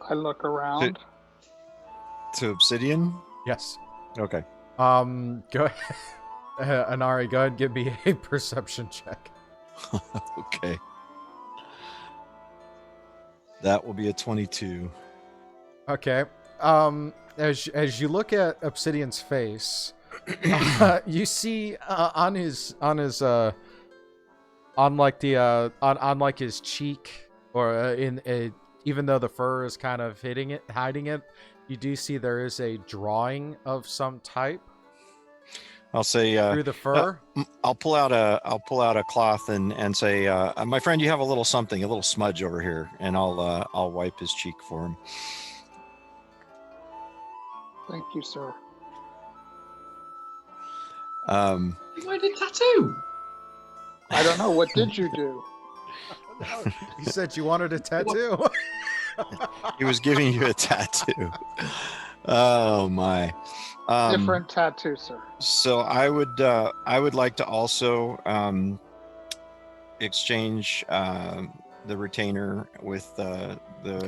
I look around. To Obsidian? Yes. Okay. Go ahead. Anari, go ahead and give me a perception check. Okay. That will be a 22. Okay. As you look at Obsidian's face, you see on like his cheek or even though the fur is kind of hiding it, you do see there is a drawing of some type. I'll say Through the fur. I'll pull out a cloth and say, my friend, you have a little something, a little smudge over here, and I'll wipe his cheek for him. Thank you, sir. You wanted a tattoo? I don't know. What did you do? You said you wanted a tattoo. He was giving you a tattoo. Oh my. Different tattoo, sir. So I would like to also exchange the retainer with the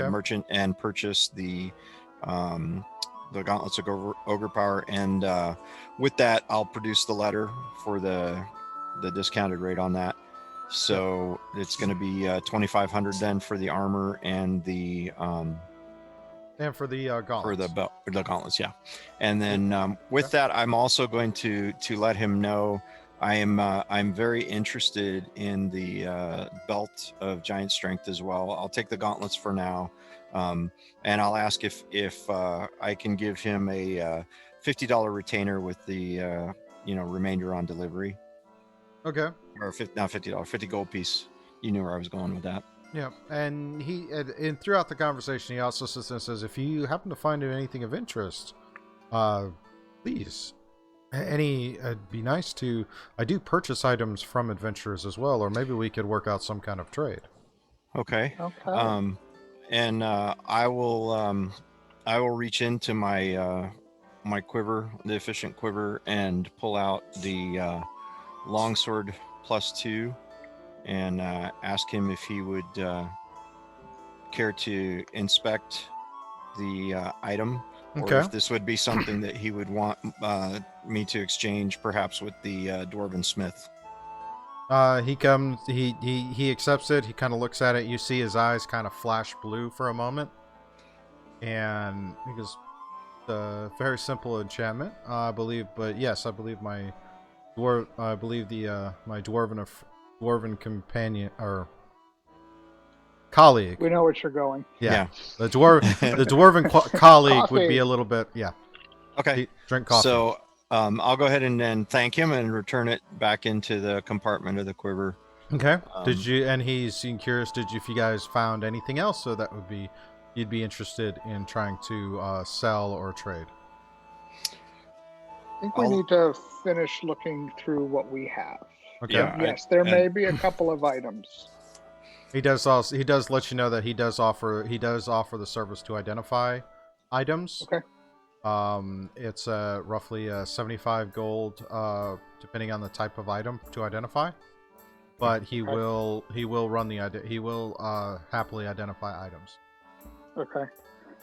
merchant and purchase the gauntlets of ogre power, and with that I'll produce the letter for the discounted rate on that. So it's going to be 2,500 then for the armor and the and for the gauntlets. For the gauntlets, yeah. And then with that, I'm also going to let him know I'm very interested in the belt of giant strength as well. I'll take the gauntlets for now, and I'll ask if I can give him a $50 retainer with the remainder on delivery. Okay. Or not $50, 50 gold piece. You knew where I was going with that. Yeah, and and throughout the conversation, he also says, if you happen to find anything of interest, please, it'd be nice to. I do purchase items from adventurers as well, or maybe we could work out some kind of trade. Okay. Okay. And I will reach into my my quiver, the efficient quiver, and pull out the longsword +2. And ask him if he would care to inspect the item, or if this would be something that he would want me to exchange, perhaps with the dwarven smith. He comes. He accepts it. He kind of looks at it. You see his eyes kind of flash blue for a moment, and he goes, "Very simple enchantment, I believe. But yes, I believe my dwarven companion or colleague. We know what you're going. Yeah. The dwarven colleague would be Coffee. a little bit. Yeah. Okay. Drink coffee. So I'll go ahead and thank him and return it back into the compartment of the quiver. Okay. He's curious. If you guys found anything else, so that would be you'd be interested in trying to sell or trade. I think we need to finish looking through what we have. Okay. Yeah, Yes, there may be a couple of items. He does let you know that he does offer the service to identify items. Okay. It's roughly 75 gold, depending on the type of item to identify. But he will happily identify items. Okay.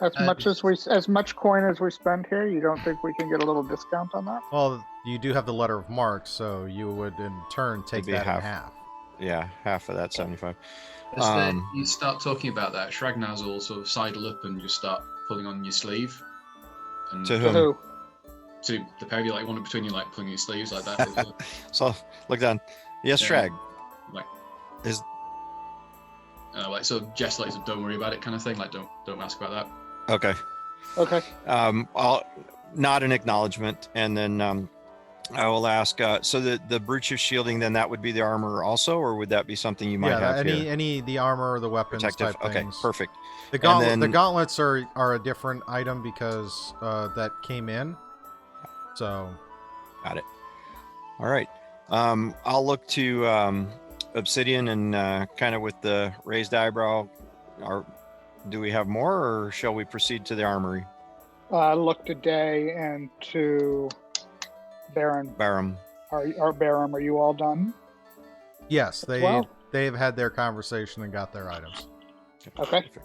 As much coin as we spend here, you don't think we can get a little discount on that? Well, you do have the letter of marque, so you would in turn take that in half. Yeah, half of that 75. As then you start talking about that, Shragnaz will sort of sidle up and just start pulling on your sleeve. And To To who? to the pair of you, like one between you, like pulling your sleeves like that. So look down. Yes, Yeah. Shrag. Is like sort of gesture, like, don't worry about it, kind of thing. Like, don't ask about that. okay. Okay. I'll nod an acknowledgement, and then I will ask. So the breach of shielding, then that would be the armor also, or would that be something you might have here? any the armor or the weapons Protective. type Okay, things. perfect. The then- the gauntlets are a different item because that came in. So Got it. All right. I'll look to Obsidian and kind of with the raised eyebrow. Do we have more, or shall we proceed to the armory? Look to Day and to Baron. Barum. Baron, are you all done? yes, well. they've had their conversation and got their items. Okay. Perfect.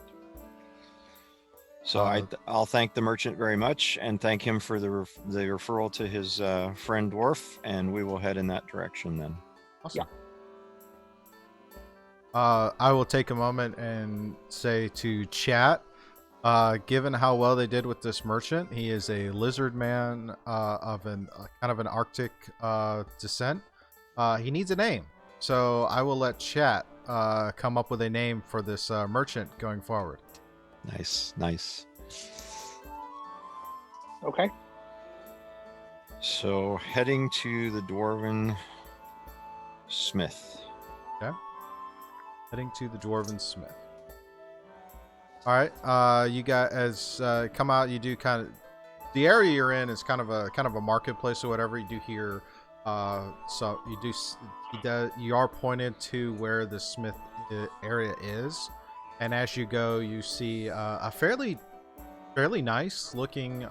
So I'll thank the merchant very much and thank him for the referral to his friend dwarf, and we will head in that direction then. Awesome. I will take a moment and say to chat, given how well they did with this merchant, he is a lizard man of kind of an Arctic descent. He needs a name, so I will let chat come up with a name for this merchant going forward. Nice. Okay. So heading to the Dwarven Smith. Heading to the Dwarven Smith. All right, you guys come out. You do kind of the area you're in is kind of a marketplace or whatever. You do hear, so you are pointed to where the Smith area is, and as you go, you see a fairly nice looking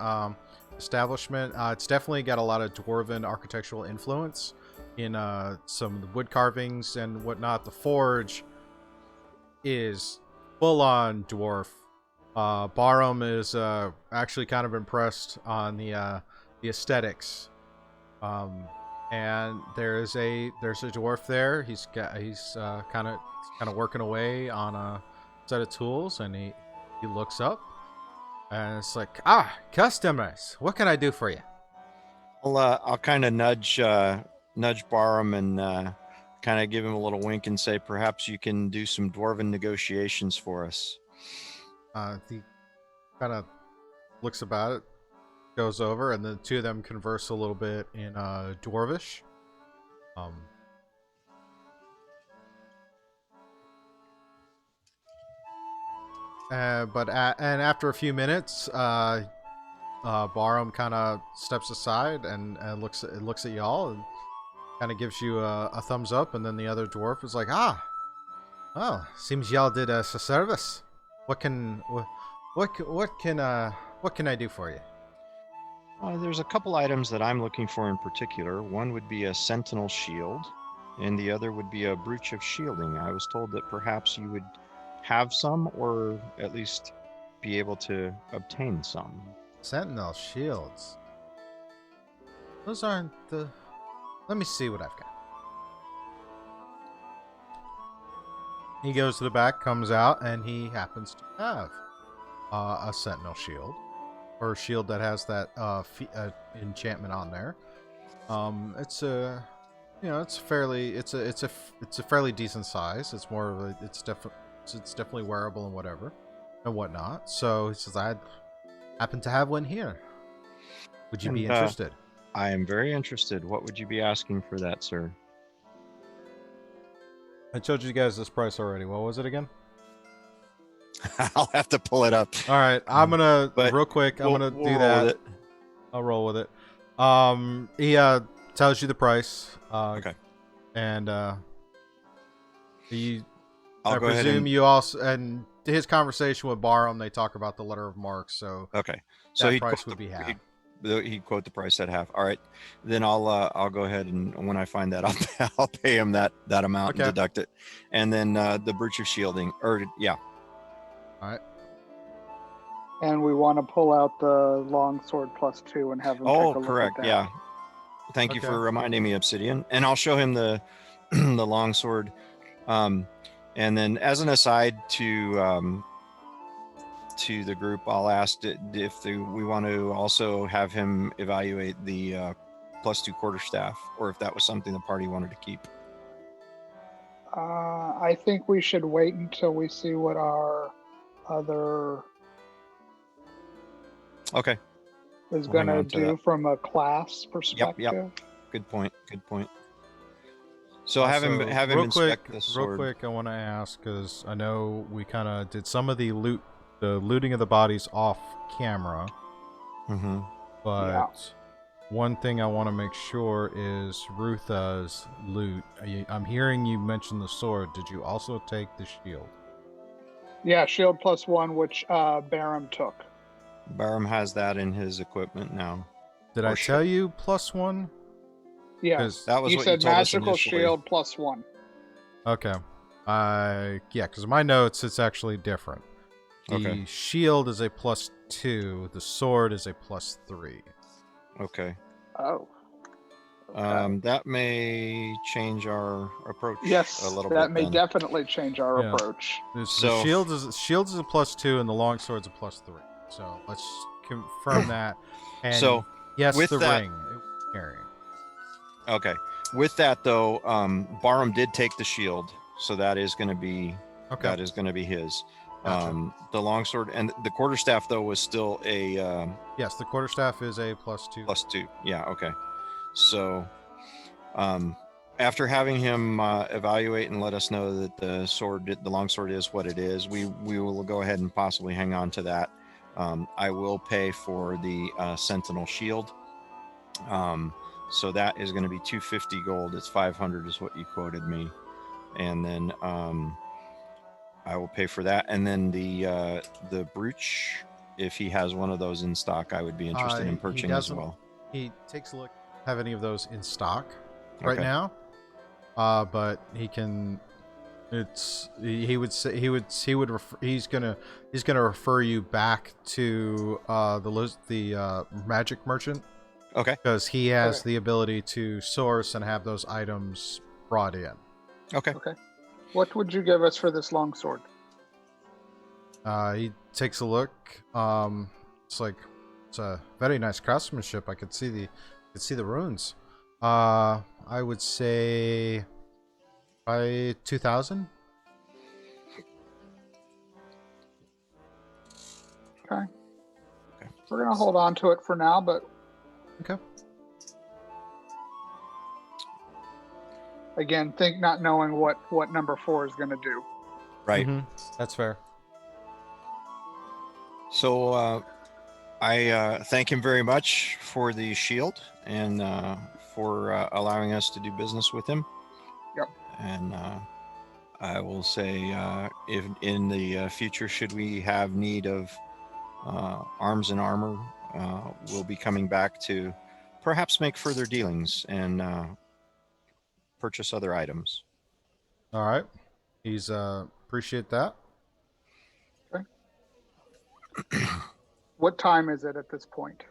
establishment. It's definitely got a lot of Dwarven architectural influence in some of the wood carvings and whatnot. The forge is full on dwarf. Barum is actually kind of impressed on the aesthetics. And there's a dwarf there. He's kind of working away on a set of tools, and he looks up and it's like, customers, what can I do for you? I'll kind of nudge Barum and kind of give him a little wink and say, perhaps you can do some Dwarven negotiations for us. He kind of looks about it, goes over, and the two of them converse a little bit in Dwarvish. But after a few minutes, Barum kind of steps aside and looks at y'all and kind of gives you a thumbs up, and then the other dwarf is like, oh, seems y'all did us a service. What can I do for you? There's a couple items that I'm looking for in particular. One would be a Sentinel Shield, and the other would be a Brooch of Shielding. I was told that perhaps you would have some, or at least be able to obtain some. Sentinel Shields. Those aren't the... Let me see what I've got. He goes to the back, comes out, and he happens to have a Sentinel Shield, or a shield that has that enchantment on there. It's a, it's a fairly decent size. It's more of a, it's definitely wearable and whatnot. So he says, I happen to have one here. Would you be interested? I am very interested. What would you be asking for that, sir? I told you guys this price already. What was it again? I'll have to pull it up. All right, I'm gonna But do that. I'll roll with it. He tells you the price. Okay. And I I'll go ahead presume you also, and his conversation with Barum, they talk about the letter of marque. So okay, so that price would be half. He'd quote the price at half. All right, then I'll go ahead, and when I find that, I'll pay him that amount and deduct it, and then the Brooch of Shielding, or yeah. All right. And we want to pull out the longsword +2 and have him take a look correct. at that. Yeah. Thank you for reminding me, Obsidian. And I'll show him the the longsword. And then as an aside to the group, I'll ask if we want to also have him evaluate the +2 quarterstaff, or if that was something the party wanted to keep. I think we should wait until we see what our other Okay. is We'll going hang to on to do that. from a class perspective. Good point. Good point. So have him real inspect quick, the sword. Real quick, I want to ask because I know we kind of did some of the looting of the bodies off camera, Mm-hmm. but one thing I want to make sure is Rutha's loot. I'm hearing you mention the sword. Did you also take the shield? Yeah, shield +1, which Barum took. Barum has that in his equipment now. Did Or I tell you +1? Yes, That was you what you said told us magical initially. shield +1. Okay. Yeah, because in my notes it's actually different. The Okay. shield is a +2. The sword is a +3. Okay. Oh. Okay. That may change our approach Yes, a little that bit may then. definitely change our Yeah. approach. The So- shield is a +2 and the longsword's a +3. So let's confirm that. And So, yes, with the that- ring it was carrying. Okay. With that though, Barum did take the shield, so that is going to be Okay. his. Gotcha. The longsword and the quarterstaff though was still a Yes, the quarterstaff is a +2. +2. Yeah. Okay. So, after having him evaluate and let us know that the longsword is what it is, we will go ahead and possibly hang on to that. I will pay for the Sentinel Shield. So that is going to be 250 gold. It's 500 is what you quoted me, and then I will pay for that. And then the brooch, if he has one of those in stock, I would be interested in He purchasing as doesn't- well. He takes a look. Have any of those in stock right Okay. now? But he can. He's gonna refer you back to the magic merchant. Okay. Because he has Okay. the ability to source and have those items brought in. Okay. What would you give us for this longsword? He takes a look. It's a very nice craftsmanship. I could see the runes. I would say by 2,000. Okay. We're gonna hold on to it for now, but Okay. again, think not knowing what number 4 is gonna do. Right. That's fair. So I thank him very much for the shield and for allowing us to do business with him. Yep. And I will say, if in the future, should we have need of arms and armor, we'll be coming back to perhaps make further dealings and purchase other items. All right. He's appreciate that. What time is it at this point?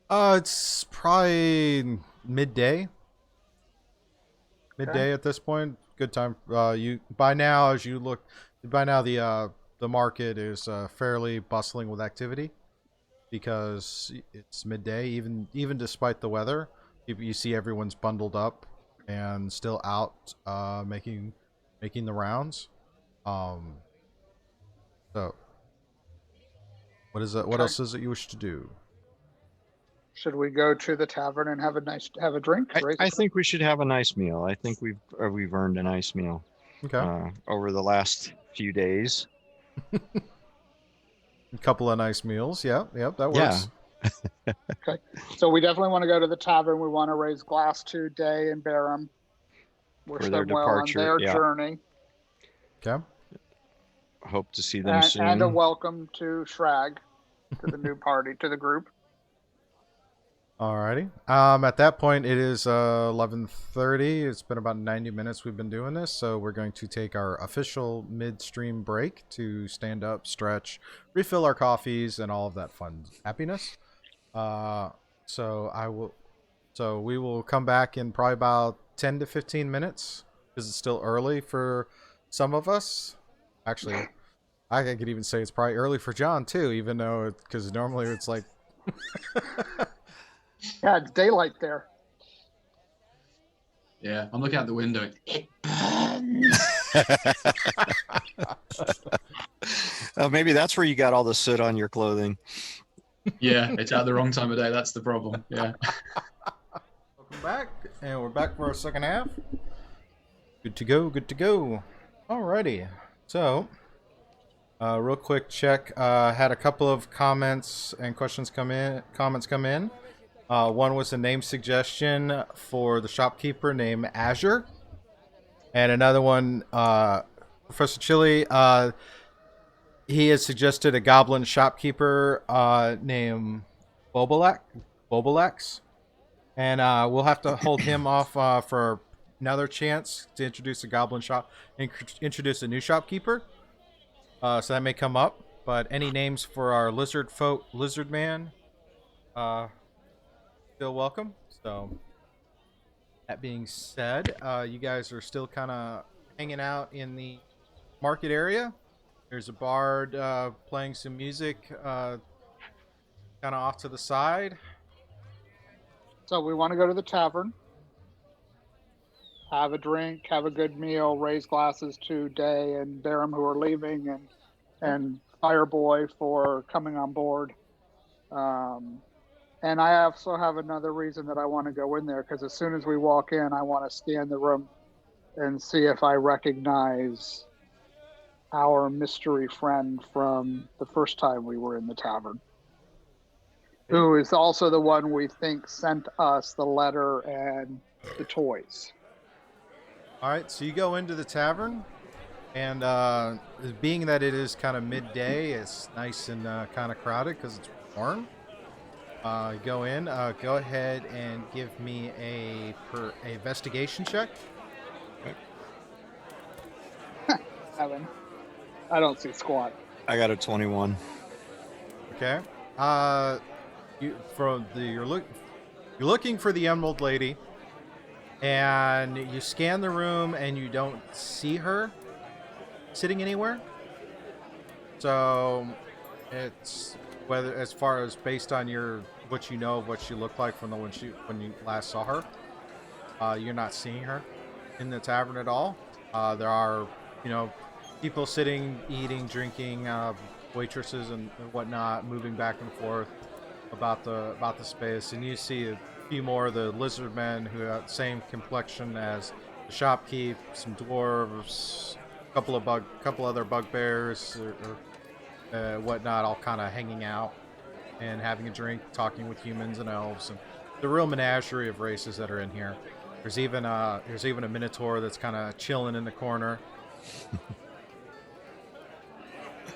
It's probably midday. Midday at this point. Good time. By now the market is fairly bustling with activity because it's midday. Even despite the weather, you see everyone's bundled up and still out making the rounds. So what is it? What Okay. else is it you wish to do? Should we go to the tavern and have a drink? I think we should have a nice meal. I think we've earned a nice meal Okay. over the last few days. A couple of nice meals. Yep, that works. So we definitely want to go to the tavern. We want to raise glass to Day and Barum. Wish For their them well on departure, their yeah. journey. Okay. Hope to see them soon. And a welcome to Shrag, to the new party, to the group. Alrighty. At that point, it is 11:30. It's been about 90 minutes we've been doing this, so we're going to take our official midstream break to stand up, stretch, refill our coffees, and all of that fun happiness. So we will come back in probably about 10 to 15 minutes because it's still early for some of us. Actually, I could even say it's probably early for John too, even though because normally it's like. Yeah, it's daylight there. Yeah, I'm looking out the window. It burns. Maybe that's where you got all the soot on your clothing. Yeah, it's at the wrong time of day. That's the problem. Yeah. Welcome back, and we're back for our second half. Good to go, good to go. Alrighty, so real quick check. Had a couple of comments and questions come in. One was a name suggestion for the shopkeeper named Azure, and another one, Professor Chili. He has suggested a goblin shopkeeper named Bobolax. And we'll have to hold him off for another chance to introduce a goblin shop, introduce a new shopkeeper. So that may come up. But any names for our lizard man, still welcome. So that being said, you guys are still kind of hanging out in the market area. There's a bard playing some music kind of off to the side. So we want to go to the tavern, have a drink, have a good meal, raise glasses to Day and Barum who are leaving, and Fireboy for coming on board. And I also have another reason that I want to go in there, because as soon as we walk in, I want to scan the room and see if I recognize our mystery friend from the first time we were in the tavern, who is also the one we think sent us the letter and the toys. All right, so you go into the tavern, and being that it is kind of midday, it's nice and kind of crowded because it's warm. You go in. Go ahead and give me a investigation check. Evan, I don't see squat. I got a 21. Okay. You're looking for the Emerald Lady, and you scan the room and you don't see her sitting anywhere. So it's whether, as far as based on what you know of what she looked like from when you last saw her, you're not seeing her in the tavern at all. There are, people sitting, eating, drinking, waitresses and whatnot, moving back and forth about the space, and you see a few more of the lizard men who have the same complexion as the shopkeep, some dwarves, a couple other bugbears or whatnot, all kind of hanging out and having a drink, talking with humans and elves, and the real menagerie of races that are in here. There's even a minotaur that's kind of chilling in the corner.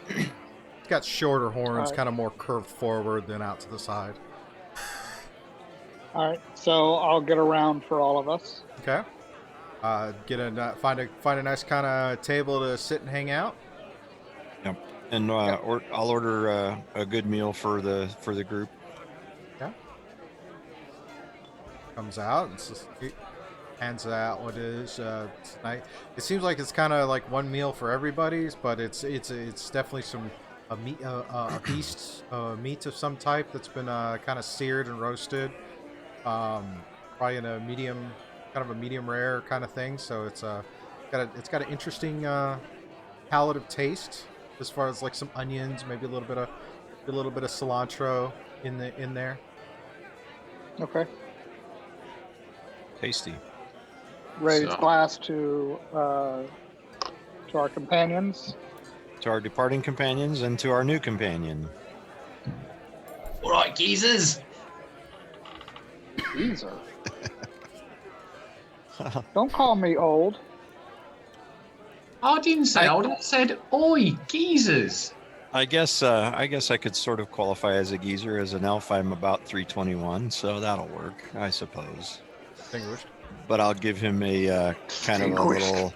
It's got shorter horns, kind of more curved forward than out to the side. All right, so I'll get around for all of us. Okay. Find a nice kind of table to sit and hang out. Yep. And I'll order a good meal for the group. Okay. Comes out and hands out what is nice. It seems like it's kind of like one meal for everybody's, but it's definitely a meat of some type that's been kind of seared and roasted, probably in a medium rare kind of thing. So it's got an interesting palette of taste, as far as like some onions, maybe a little bit of cilantro in there. Okay. Tasty. Raise glass to our companions. To our departing companions and to our new companion. All right, geezers. Geezer. Don't call me old. I didn't say old. I said, oi, geezers. I guess I could sort of qualify as a geezer. As an elf, I'm about 321, so that'll work, I suppose. Distinguished. But I'll give him a kind of a little,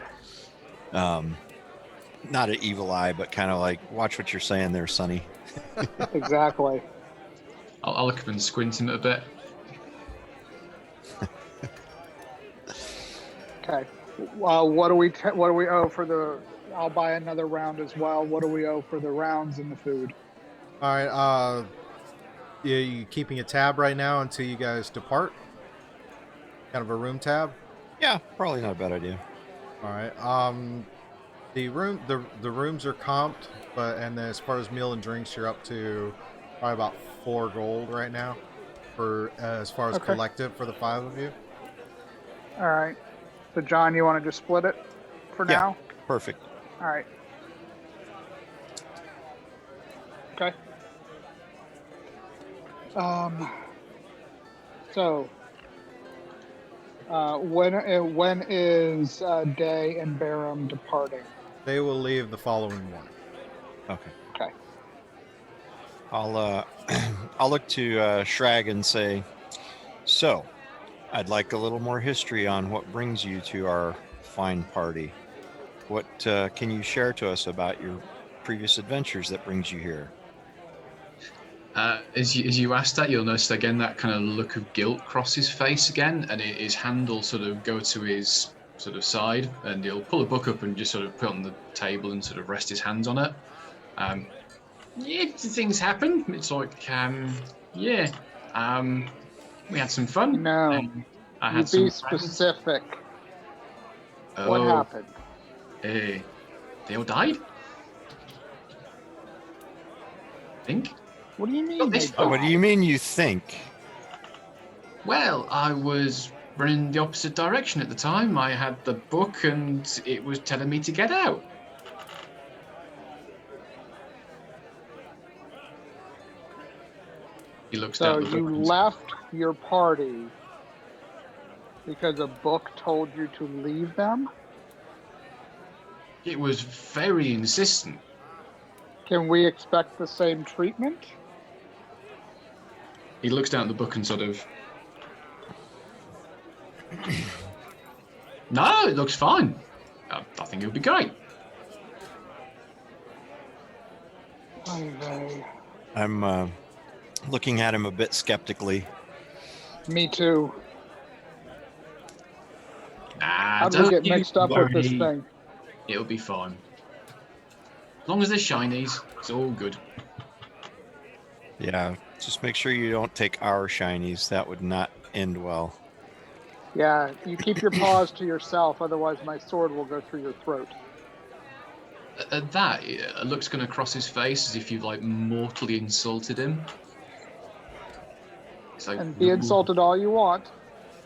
not an evil eye, but kind of like, watch what you're saying there, Sonny. Exactly. I'll look up and squint him a bit. Okay. What do we owe for the? I'll buy another round as well. What do we owe for the rounds and the food? All right. You keeping a tab right now until you guys depart? Kind of a room tab. Yeah, probably not a bad idea. All right. The rooms are comped, and then as far as meal and drinks, you're up to probably about 4 gold right now for as far as Okay. collective for the 5 of you. All right. So, John, you want to just split it for Yeah. now? Perfect. All right. Okay. So, when is Day and Barum departing? They will leave the following morning. Okay. Okay. I'll I'll look to Shrag and say, so I'd like a little more history on what brings you to our fine party. What can you share to us about your previous adventures that brings you here? As you ask that, you'll notice again that kind of look of guilt cross his face again, and his hand will sort of go to his sort of side, and he'll pull a book up and just sort of put it on the table and sort of rest his hands on it. Yeah, things happen. It's like, yeah, we had some fun. No, I you had some be friends. specific. Oh, What happened? Hey, they all died? I think. What do you mean? this They far. What do you mean you think? Well, I was running the opposite direction at the time. I had the book and it was telling me to get out. He looks So down at the you book. left your party because a book told you to leave them? It was very insistent. Can we expect the same treatment? He looks down at the book and sort of... No, it looks fine. I think it'll be great. I'm looking at him a bit skeptically. Me too. Nah, How did we get mixed up with this thing? It'll be fine. As long as there's shinies, it's all good. Yeah, just make sure you don't take our shinies. That would not end well. Yeah, you keep your paws to yourself, otherwise my sword will go through your throat. At that, a look's going to cross his face as if you've like mortally insulted him. It's like, And be insulted all you want.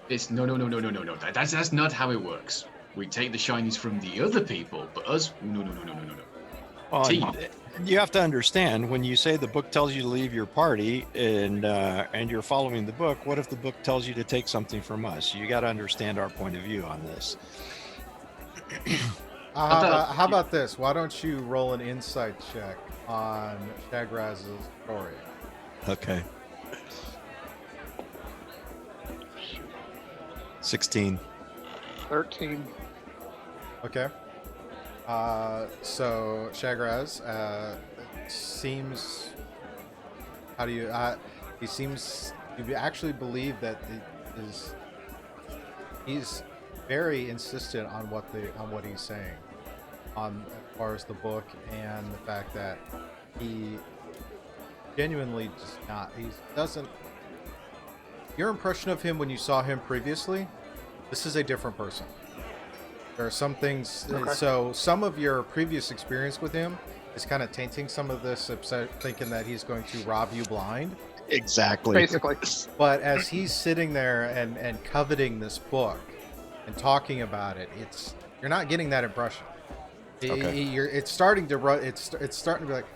It's no. That's not how it works. We take the shinies from the other people, but us, no. Well, Team. you have to understand, when you say the book tells you to leave your party and you're following the book, what if the book tells you to take something from us? You got to understand our point of view on this. How about this? Why don't you roll an insight check on Shagraz's story? Okay. 16. 13. Okay. So Shagraz seems. How do you? He seems. You actually believe that he's very insistent on what he's saying, on as far as the book and the fact that he genuinely does not. He doesn't. Your impression of him when you saw him previously, this is a different person. There are some things, Okay. so some of your previous experience with him is kind of tainting some of this, thinking that he's going to rob you blind. Exactly. Basically. But as he's sitting there and coveting this book and talking about it, you're not getting that impression. Okay. It's starting to run. It's starting to be like,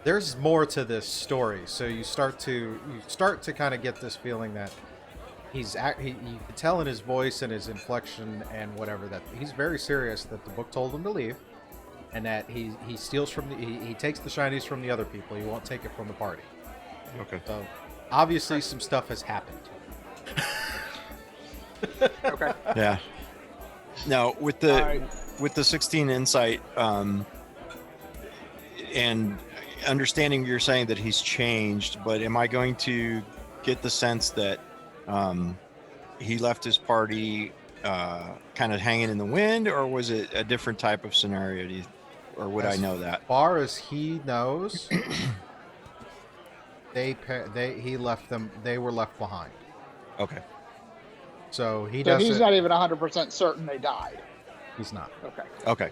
there's more to this story. So you start to kind of get this feeling that you can tell in his voice and his inflection and whatever that he's very serious, that the book told him to leave, and that he steals from he takes the shinies from the other people. He won't take it from the party. Okay. So obviously some stuff has happened. Okay. Yeah. Now with the Alright. with the 16 insight, and understanding you're saying that he's changed, but am I going to get the sense that he left his party kind of hanging in the wind, or was it a different type of scenario? Or would I know that? As far as he knows, he left them. They were left behind. Okay. So he So doesn't. he's not even 100% certain they died. He's not. Okay. Okay.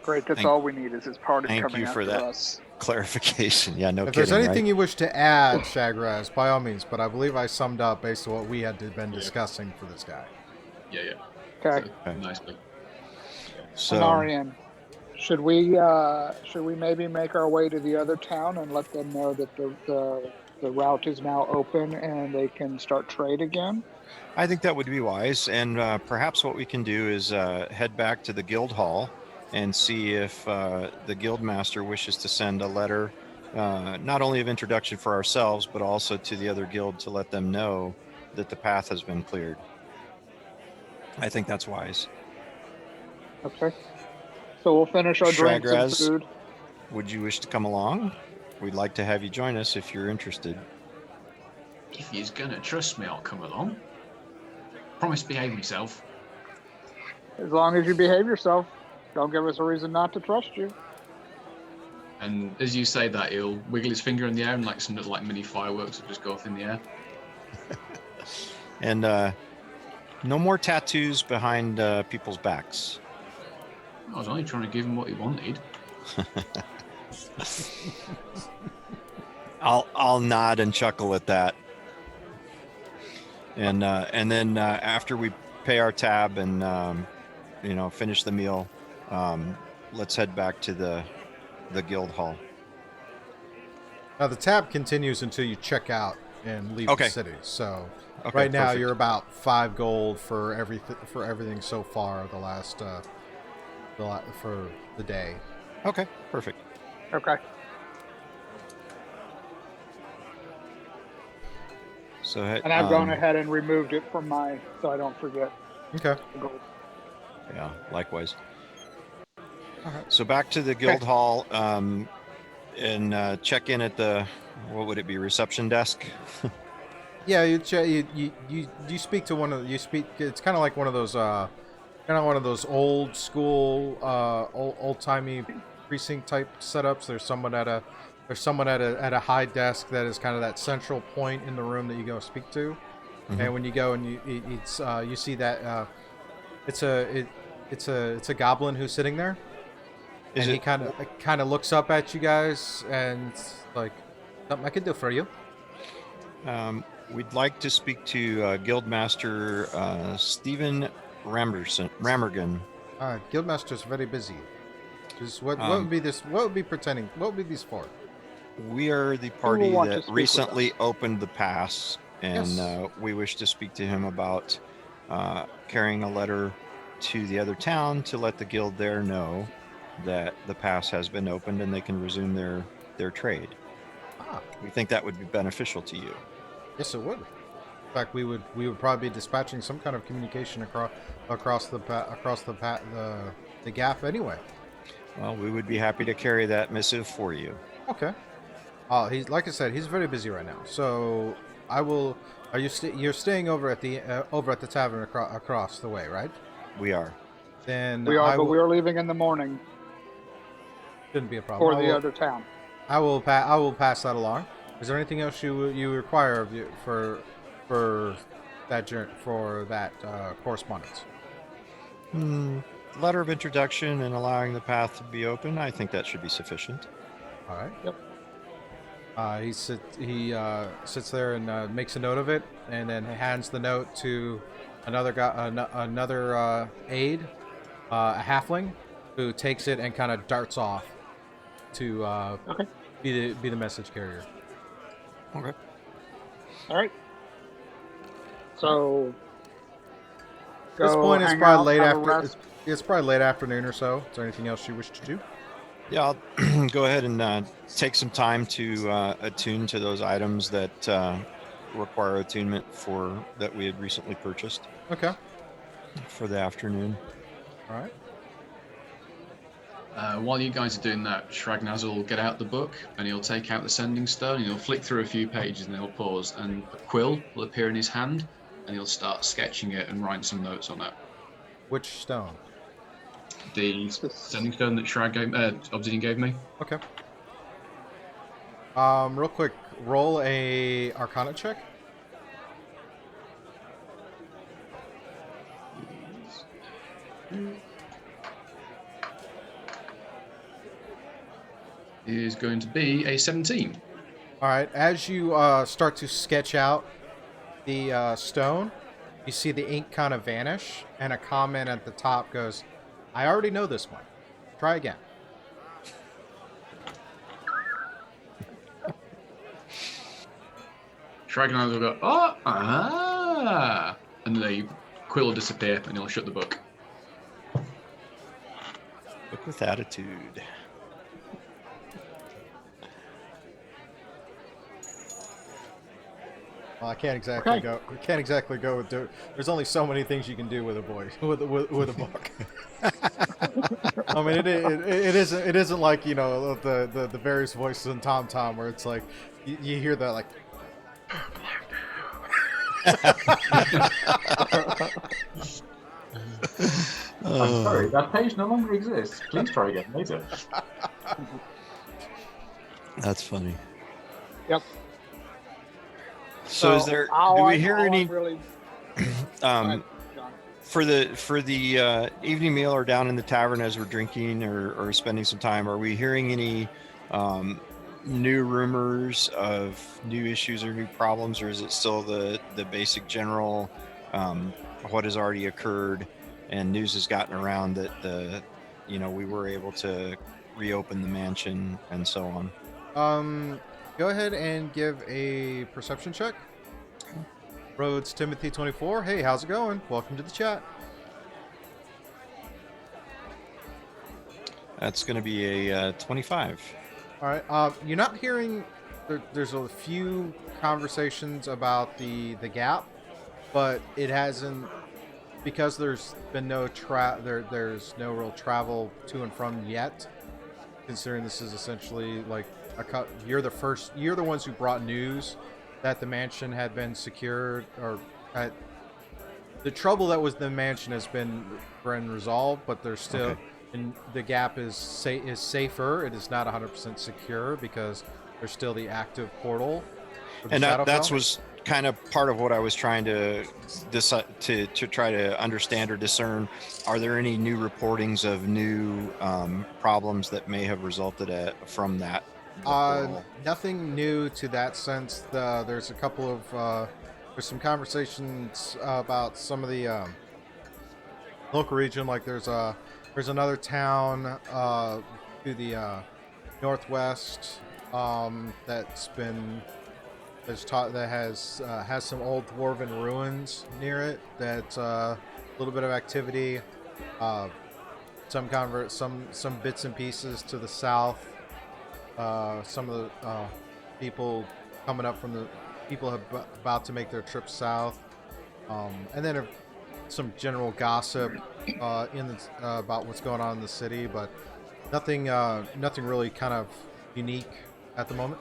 Great, that's all we need is his party thank coming you for after that. us. Clarification. Yeah, no If kidding, there's anything right? you wish to add, Shagraz, by all means, but I believe I summed up based on what we had been discussing for this guy. Yeah. Okay. So, nicely. So, Anarion, should we maybe make our way to the other town and let them know that the route is now open and they can start trade again? I think that would be wise, and perhaps what we can do is head back to the guild hall and see if the guild master wishes to send a letter, not only of introduction for ourselves, but also to the other guild to let them know that the path has been cleared. I think that's wise. Okay. So we'll finish our drinks and Shagraz, food. would you wish to come along? We'd like to have you join us if you're interested. If you're gonna trust me, I'll come along. Promise to behave myself. As long as you behave yourself, don't give us a reason not to trust you. And as you say that, he'll wiggle his finger in the air and like some little like mini fireworks will just go off in the air. And no more tattoos behind people's backs. I was only trying to give him what he wanted. I'll nod and chuckle at that. And then after we pay our tab and finish the meal, let's head back to the guild hall. Now the tab continues until you check out and leave the city. So right now perfect. you're about 5 gold for everything so far. The last for the day. Okay, perfect. Okay. So And I've gone ahead and removed it from so I don't forget. Okay. Yeah, likewise. All right. So back to the guild hall and check in at the, what would it be, reception desk? Yeah, you speak to it's kind of like one of those old school old timey precinct type setups. There's someone at a high desk that is kind of that central point in the room that you go speak to. Mm-hmm. And when you go and you see that it's a goblin who's sitting there. He kind of looks up at you guys and it's like, something I could do for you. We'd like to speak to Guildmaster Stephen Rammergan. Guildmaster's very busy. What would be this? What would be pretending? What would be these for? We are the party that recently opened the pass, and we wish to speak to him about carrying a letter to the other town to let the guild there know that the pass has been opened and they can resume their trade. We think that would be beneficial to you. Yes, it would. In fact, we would probably be dispatching some kind of communication across the gap anyway. Well, we would be happy to carry that missive for you. Okay. He's like I said, he's very busy right now. So I will. You're staying over at the tavern across the way, right? We are. Then we are, but we are leaving in the morning. Shouldn't be a problem. For the other town. I will pass that along. Is there anything else you require of you for that correspondence? Letter of introduction and allowing the path to be open. I think that should be sufficient. All right. Yep. He sits there and makes a note of it, and then hands the note to another guy, another aide, a halfling, who takes it and kind of darts off to be the message carrier. Okay. All right. So at this point, it's probably late afternoon or so. Is there anything else you wish to do? Yeah, I'll go ahead and take some time to attune to those items that require attunement that we had recently purchased. Okay. For the afternoon. All right. While you guys are doing that, Shragnaz will get out the book and he'll take out the sending stone and he'll flick through a few pages and he'll pause and a quill will appear in his hand and he'll start sketching it and writing some notes on it. Which stone? The sending stone that Obsidian gave me. Okay. Real quick, roll a Arcana check. is going to be a 17. All right. As you start to sketch out the stone, you see the ink kind of vanish, and a comment at the top goes, "I already know this one. Try again." Dragonite will go, oh, ah, and the quill will disappear, and he'll shut the book. Book with attitude. Well, I can't exactly go. We can't exactly go with. There's only so many things you can do with a voice with a book. I mean, it isn't like, you know, the various voices in Tom where it's like you hear that like. I'm sorry, that page no longer exists. Please try again later. That's funny. Yep. So is there? Do we hear any? Really, For the evening meal or down in the tavern as we're drinking or spending some time, are we hearing any new rumors of new issues or new problems, or is it still the basic general what has already occurred and news has gotten around that we were able to reopen the mansion and so on? Go ahead and give a perception check. Rhodes Timothy 24. Hey, how's it going? Welcome to the chat. That's going to be a 25. All right. You're not hearing. There's a few conversations about the gap, but it hasn't, because there's been no there's no real travel to and from yet. Considering this is essentially like you're the ones who brought news that the mansion had been secured, or the trouble that was the mansion has been resolved, but there's still. Okay. And the gap is safer. It is not 100% secure because there's still the active portal. And that was kind of part of what I was trying to decide to try to understand or discern. Are there any new reportings of new problems that may have resulted from that? Nothing new to that sense. There's a couple of there's some conversations about some of the local region. Like there's another town to the northwest that has some old dwarven ruins near it. That's a little bit of activity. Some bits and pieces to the south. Some of the people coming up from the people about to make their trip south, and then some general gossip about what's going on in the city, but nothing really kind of unique at the moment.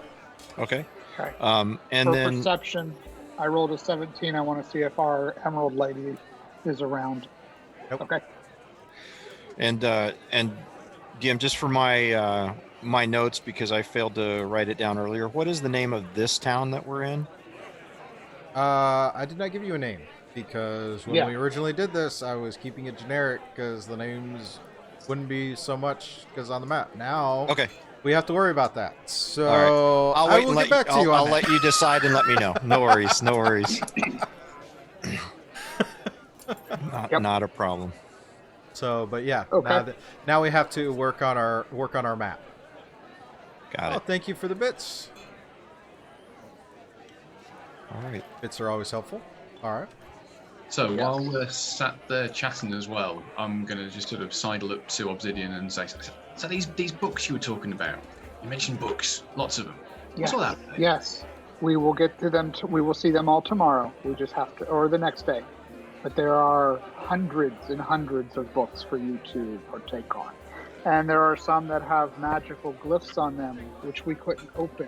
Okay. Okay. And For then perception, I rolled a 17. I want to see if our Emerald Lady is around. Nope. Okay. and Gim, just for my my notes, because I failed to write it down earlier, what is the name of this town that we're in? I did not give you a name because when we originally did this, I was keeping it generic because the names wouldn't be so much because on the map. Now, Okay. we have to worry about that. So All right. I'll wait I will and get back to you on I'll that. let you decide and let me know. No worries. No worries. Not a problem. So, but yeah, Okay. now we have to work on our map. Got Oh, it. thank you for the bits. All right. Bits are always helpful. All right. So while we're sat there chatting as well, I'm going to just sort of sidle up to Obsidian and say, so these books you were talking about, you mentioned books, lots of them. What's all that? Yes. We will get to them. We will see them all tomorrow. We just have to, or the next day. But there are hundreds and hundreds of books for you to partake on. And there are some that have magical glyphs on them, which we couldn't open.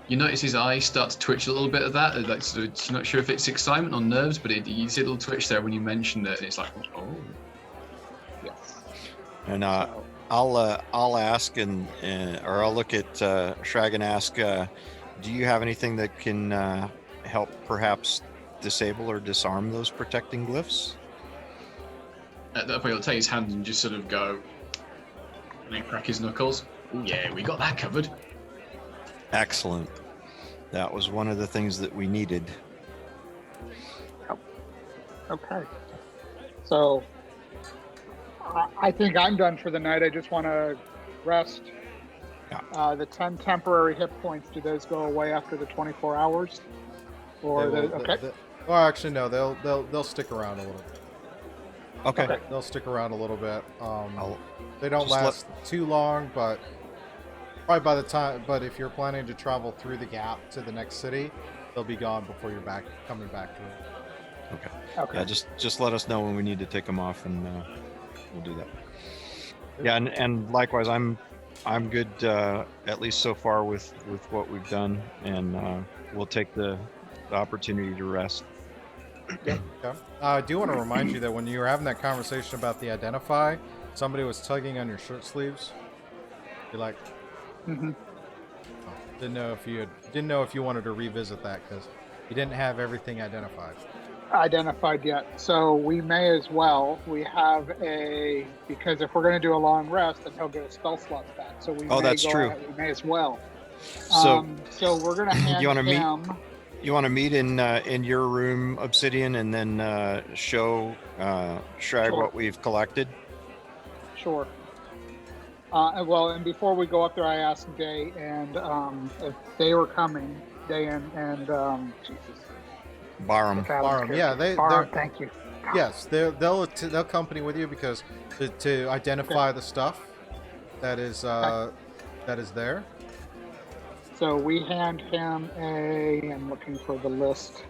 You notice his eyes start to twitch a little bit of that. Like, so it's not sure if it's excitement or nerves, but you see a little twitch there when you mentioned it. And it's like, oh. Yes. And I'll ask or I'll look at Shrag and ask, do you have anything that can help perhaps disable or disarm those protecting glyphs? At that point, he'll take his hand and just sort of go, and then crack his knuckles. Oh yeah, we got that covered. Excellent. That was one of the things that we needed. Okay. So I think I'm done for the night. I just want to rest. Yeah. The 10 temporary hit points, do those go away after the 24 hours? Or okay. Well, actually, no. They'll stick around a little bit. Okay. They'll stick around a little bit. They don't just last too long, but probably by the time. But if you're planning to travel through the gap to the next city, they'll be gone before you're coming back to it. Okay. Yeah, just let us know when we need to take them off, and we'll do that. Yeah, and likewise, I'm good at least so far with what we've done, and we'll take the opportunity to rest. Okay. I do want to remind you that when you were having that conversation about the identify, somebody was tugging on your shirt sleeves. You're like, didn't know if you wanted to revisit that because you didn't have everything identified yet. So we may as well. We have because if we're going to do a long rest, then he'll get a spell slots back. So we that's true. We may as well. So we're going to hand you want to him. meet? You want to meet in your room, Obsidian, and then show Shrag what we've collected? Sure. And before we go up there, I asked Day and if they were coming, Day and Jesus. Barum. Yeah, Barum, thank you. Yes, they'll company with you because to identify the stuff that is there. So we hand him I'm looking for the list.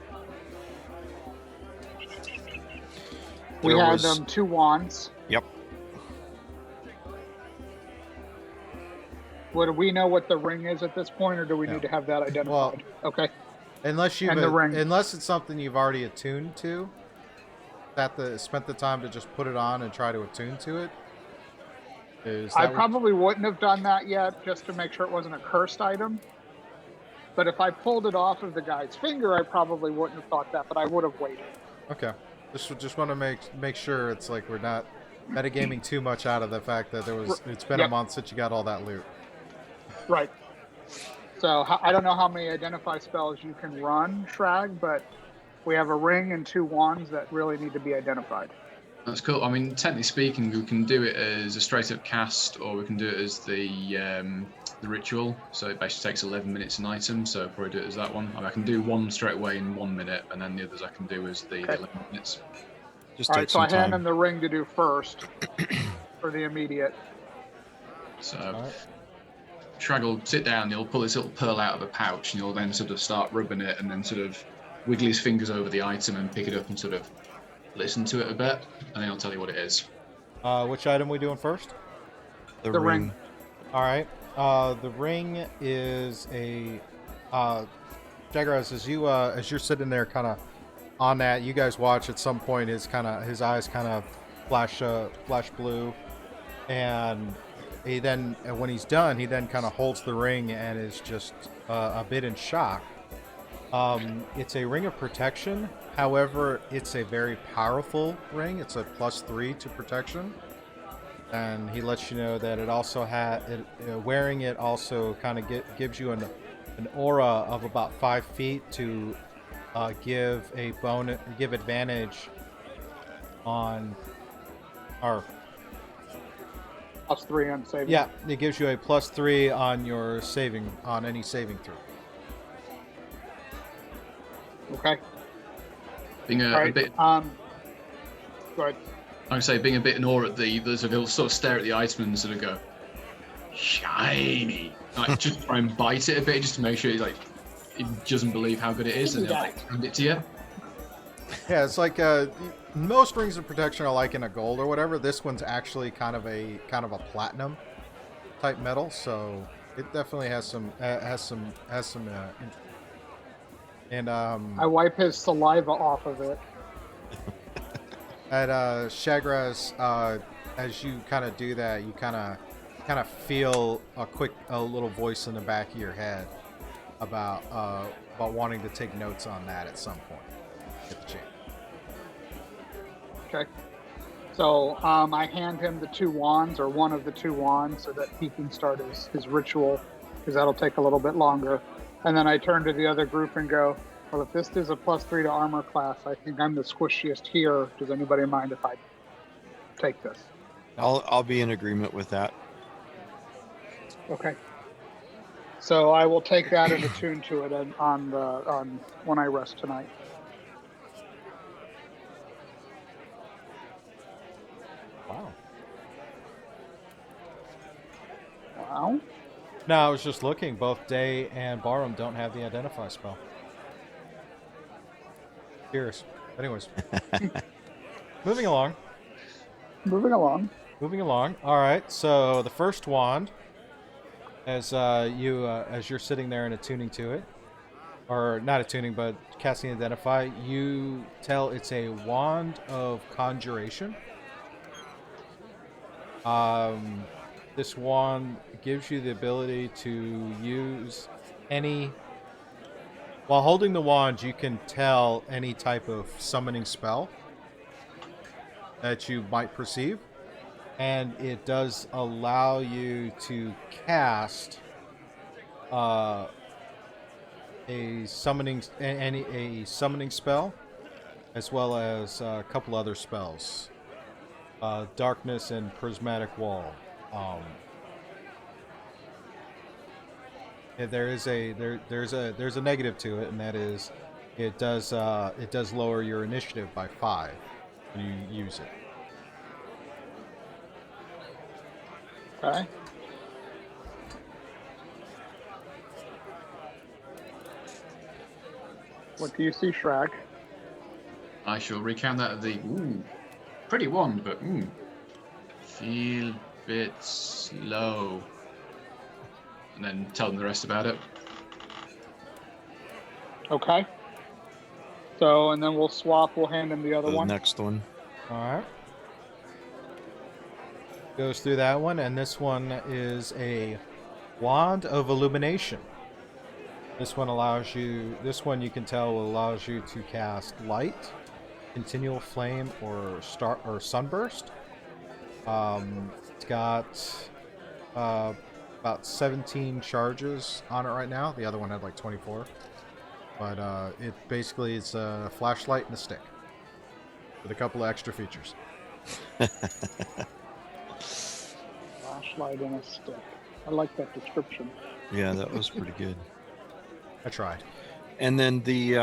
We had them 2 wands. Yep. Do we know what the ring is at this point, or do we need to have that identified? Well, okay. Unless it's something you've already attuned to, spent the time to just put it on and try to attune to it. I probably wouldn't have done that yet, just to make sure it wasn't a cursed item. But if I pulled it off of the guy's finger, I probably wouldn't have thought that, but I would have waited. Okay. Just want to make sure it's like we're not metagaming too much out of the fact that it's been a month since you got all that loot. Right. So I don't know how many identify spells you can run, Shrag, but we have a ring and 2 wands that really need to be identified. That's cool. I mean, technically speaking, we can do it as a straight-up cast, or we can do it as the ritual. So it basically takes 11 minutes an item. So probably do it as that one. I can do one straight away in 1 minute, and then the others I can do as the 11 minutes. All right. So I hand him the ring to do first for the immediate. So Shrag will sit down. He'll pull this little pearl out of a pouch, and he'll then sort of start rubbing it, and then sort of wiggle his fingers over the item and pick it up and sort of listen to it a bit, and then I'll tell you what it is. Which item are we doing first? The ring. All right. The ring is a Jagraz, as you're sitting there kind of on that, you guys watch at some point his eyes kind of flash blue, and when he's done, he then kind of holds the ring and is just a bit in shock. It's a ring of protection. However, it's a very powerful ring. It's a +3 to protection, and he lets you know that it also wearing it also kind of gives you an aura of about 5 feet to give advantage on our +3 on saving. Yeah, it gives you a +3 on your any saving throw. Okay. Being a bit. Go ahead. I would say being a bit in awe at he'll sort of stare at the item and sort of go, shiny. Like just try and bite it a bit just to make sure he doesn't believe how good it is, and he'll hand it to you. Yeah, it's like most rings of protection are like in a gold or whatever. This one's actually kind of a platinum type metal, so it definitely has some and I wipe his saliva off of it. At Shagraz, as you kind of do that, you kind of feel a little voice in the back of your head about wanting to take notes on that at some point. Get the chance. Okay. So I hand him the 2 wands, or one of the 2 wands, so that he can start his ritual, because that'll take a little bit longer. And then I turn to the other group and go, well, if this is a +3 to armor class, I think I'm the squishiest here. Does anybody mind if I take this? I'll be in agreement with that. Okay. So I will take that and attune to it on when I rest tonight. Wow. Wow. No, I was just looking. Both Day and Barham don't have the identify spell. Cheers. Anyways. Moving along. Moving along. Moving along. All right. So the first wand, as you're sitting there and attuning to it, or not attuning, but casting identify, you tell it's a wand of conjuration. This wand gives you the ability to use any. While holding the wand, you can tell any type of summoning spell that you might perceive. And it does allow you to cast a summoning spell, as well as a couple other spells, darkness and prismatic wall. There's a negative to it, and that is it does lower your initiative by 5 when you use it. Okay. What do you see, Shrag? I shall recount that at the pretty wand, but feel bit slow, and then tell them the rest about it. Okay. So, and then we'll swap. We'll hand him the other The one. next one. All right. Goes through that one, and this one is a wand of illumination. This one you can tell allows you to cast light, continual flame, or sunburst. It's got about 17 charges on it right now. The other one had like 24. But it basically is a flashlight and a stick with a couple of extra features. Flashlight and a stick. I like that description. Yeah, that was pretty good. I tried. And then the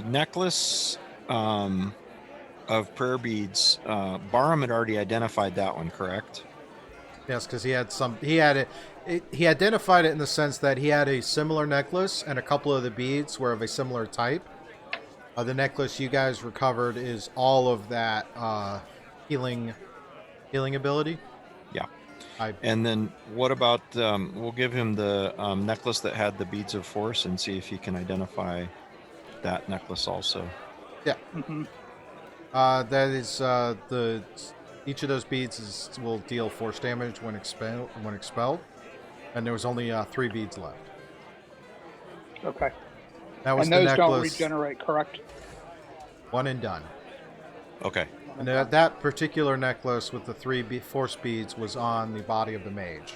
necklace of prayer beads, Barham had already identified that one, correct? Yes, because he identified it in the sense that he had a similar necklace, and a couple of the beads were of a similar type. The necklace you guys recovered is all of that healing ability. Yeah. And then what about, we'll give him the necklace that had the beads of force and see if he can identify that necklace also. Yeah. Mm-hmm. That is each of those beads will deal force damage when expelled, and there was only 3 beads left. Okay. That was And the those don't necklace. regenerate, correct? One and done. Okay. And that particular necklace with the 3 force beads was on the body of the mage,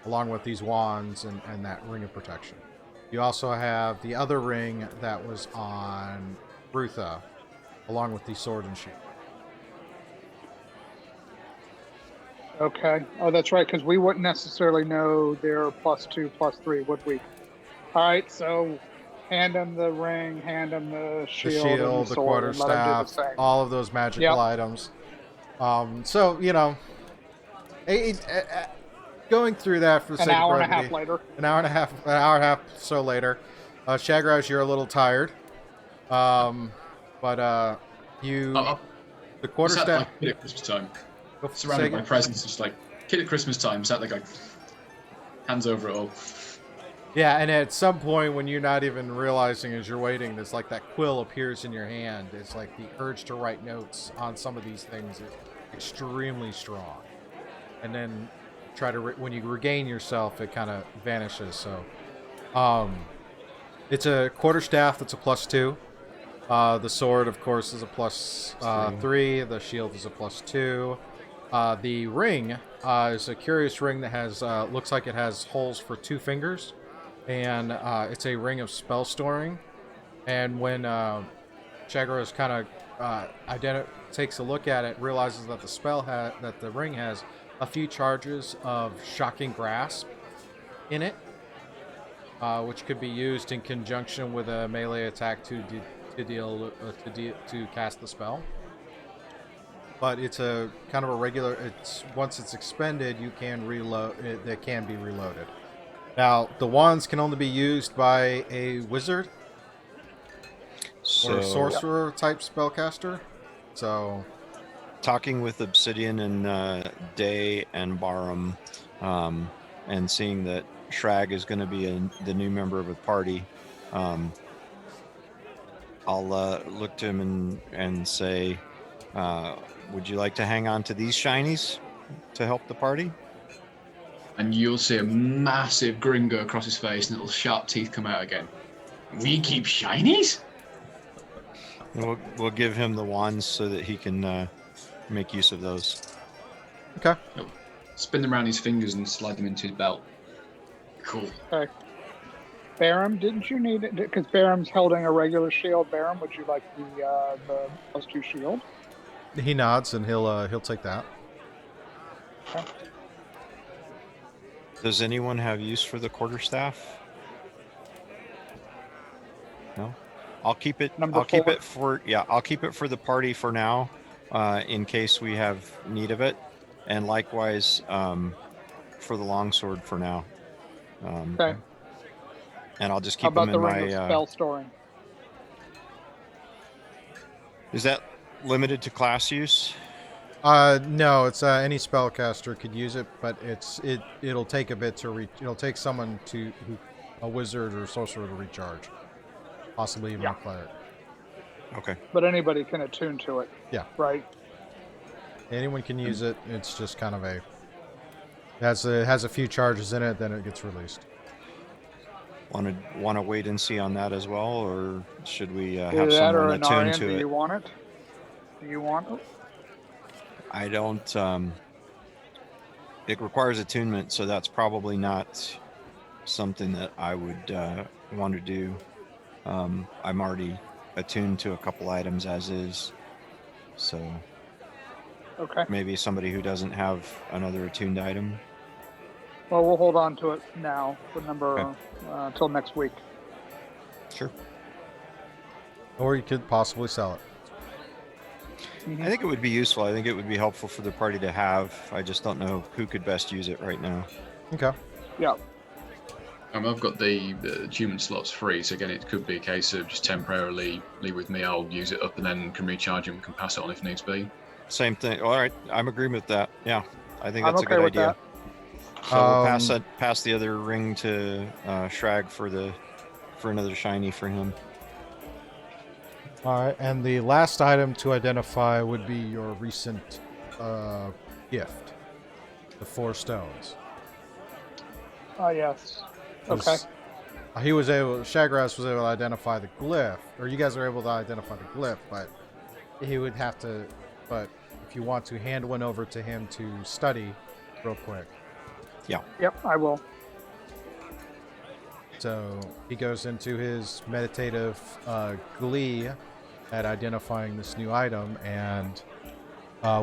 along with these wands and that ring of protection. You also have the other ring that was on Rutha, along with the sword and shield. Okay. Oh, that's right, because we wouldn't necessarily know their +2, +3, would we? All right, so hand him the ring, hand him the shield, and the The sword, and let him do the quarterstaff, same. all of those magical items. So, going through that for the An sake hour of and a half brevity, later. an hour and a half so later, Shagraz, you're a little tired. But the Sat quarterstaff. like kid at Christmas time, surrounded by presents, just like kid at Christmas time, sat there like hands over it all. Yeah, and at some point when you're not even realizing as you're waiting, there's like that quill appears in your hand. It's like the urge to write notes on some of these things is extremely strong. And then when you regain yourself, it kind of vanishes. So, it's a quarterstaff that's a +2. The sword, of course, is a plus +3. 3. The shield is a plus 2. The ring is a curious ring that has looks like it has holes for 2 fingers, and it's a ring of spell storing. And when Chagros kind of takes a look at it, realizes that that the ring has a few charges of shocking grasp in it, which could be used in conjunction with a melee attack to cast the spell. But it's a kind of a regular. It's once it's expended, you can reload. It can be reloaded. Now the wands can only be used by a wizard or a sorcerer type spellcaster. So, talking with Obsidian and Day and Barum, and seeing that Shrag is going to be the new member of the party, I'll look to him and say, would you like to hang on to these shinies to help the party? And you'll see a massive grin go across his face and little sharp teeth come out again. We keep shinies? We'll give him the wands so that he can make use of those. okay. Spin them around his fingers and slide them into his belt. Cool. Okay. Barum, didn't you need it? Because Barum's holding a regular shield. Barum, would you like the +2 shield? He nods and he'll take that. Okay. Does anyone have use for the quarterstaff? No. I'll keep it. I'll keep it for the party for now, in case we have need of it, and likewise for the longsword for now. Okay. And I'll just How keep them about in the my. ring of spell storing? Is that limited to class use? No, it's any spellcaster could use it, but it'll take a bit to it'll take someone a wizard or sorcerer to recharge, possibly even a cleric. Okay. But anybody can attune to it. Yeah. Right. Anyone can use it. It's just kind of it has a few charges in it, then it gets released. Want to wait and see on that as well, or should we Either have that someone or attuned Anarion, to do it? you want it? Do you want it? I don't. It requires attunement, so that's probably not something that I would want to do. I'm already attuned to a couple items as is, so Okay. maybe somebody who doesn't have another attuned item. Well, we'll hold on to it now for number till next week. Sure. Or you could possibly sell it. I think it would be useful. I think it would be helpful for the party to have. I just don't know who could best use it right now. Okay. Yeah. I've got the human slots free, so again, it could be a case of just temporarily leave with me. I'll use it up and then can recharge and can pass it on if needs be. Same thing. All right, I'm agreeing with that. Yeah, I think I'm that's okay a good with idea. that. So we'll pass the other ring to Shrag for another shiny for him. All right, and the last item to identify would be your recent gift, the 4 stones. Oh, yes. Okay. Shagras was able to identify the glyph, or you guys are able to identify the glyph, but he would have to, but if you want to hand one over to him to study real quick. Yeah. Yep, I will. So he goes into his meditative glee at identifying this new item, and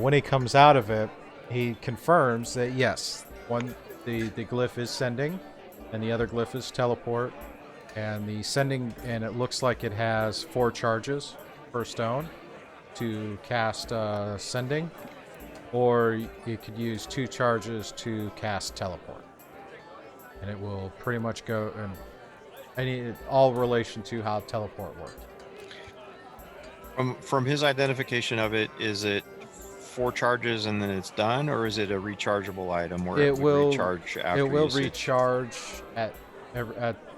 when he comes out of it, he confirms that yes, the glyph is sending, and the other glyph is teleport, and the sending, and it looks like it has 4 charges per stone to cast sending, or you could use 2 charges to cast teleport, and it will pretty much go and all relation to how teleport works. From his identification of it, is it 4 charges and then it's done, or is it a rechargeable item where it will recharge after it will usage? recharge at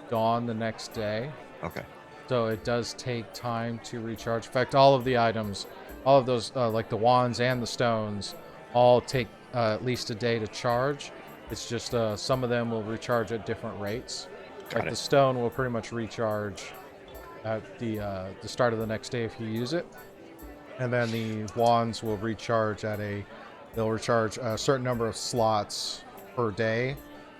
dawn the next day. Okay. So it does take time to recharge. In fact, all of the items, all of those, like the wands and the stones, all take at least a day to charge. It's just some of them will recharge at different rates. Got Like it. the stone will pretty much recharge at the start of the next day if you use it, and then the wands will recharge they'll recharge a certain number of slots per day.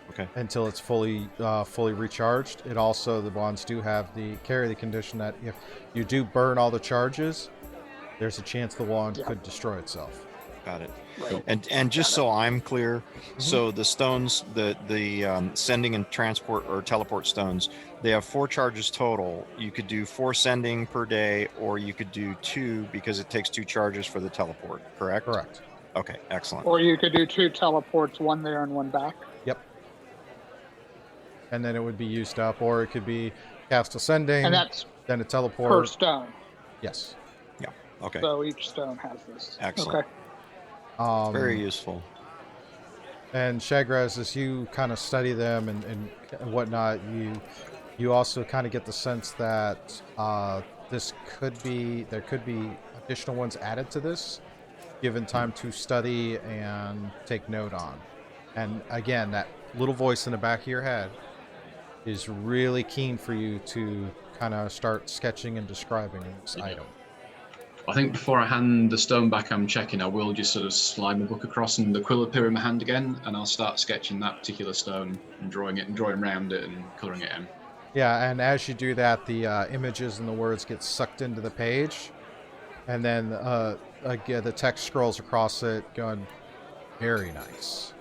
Okay. Until it's fully recharged. It also, the wands do carry the condition that if you do burn all the charges, there's a chance the wand could destroy itself. Got it. Right. And just so I'm clear, Mm-hmm. so the stones, the sending and transport or teleport stones, they have 4 charges total. You could do 4 sending per day, or you could do 2 because it takes 2 charges for the teleport. Correct. Correct. Okay. Excellent. Or you could do 2 teleports, 1 there and 1 back. Yep. And then it would be used up, or it could be cast ascending, And that's then a teleport. per stone. Yes. Yeah. Okay. So each stone has this. Excellent. Okay. Very useful. And Shagraz, as you kind of study them and whatnot, you also kind of get the sense that there could be additional ones added to this, given time to study and take note on. And again, that little voice in the back of your head is really keen for you to kind of start sketching and describing this item. I think before I hand the stone back I'm checking, I will just sort of slide my book across and the quill appear in my hand again, and I'll start sketching that particular stone and drawing around it and colouring it in. Yeah, and as you do that, the images and the words get sucked into the page, and then again, the text scrolls across it going, very nice.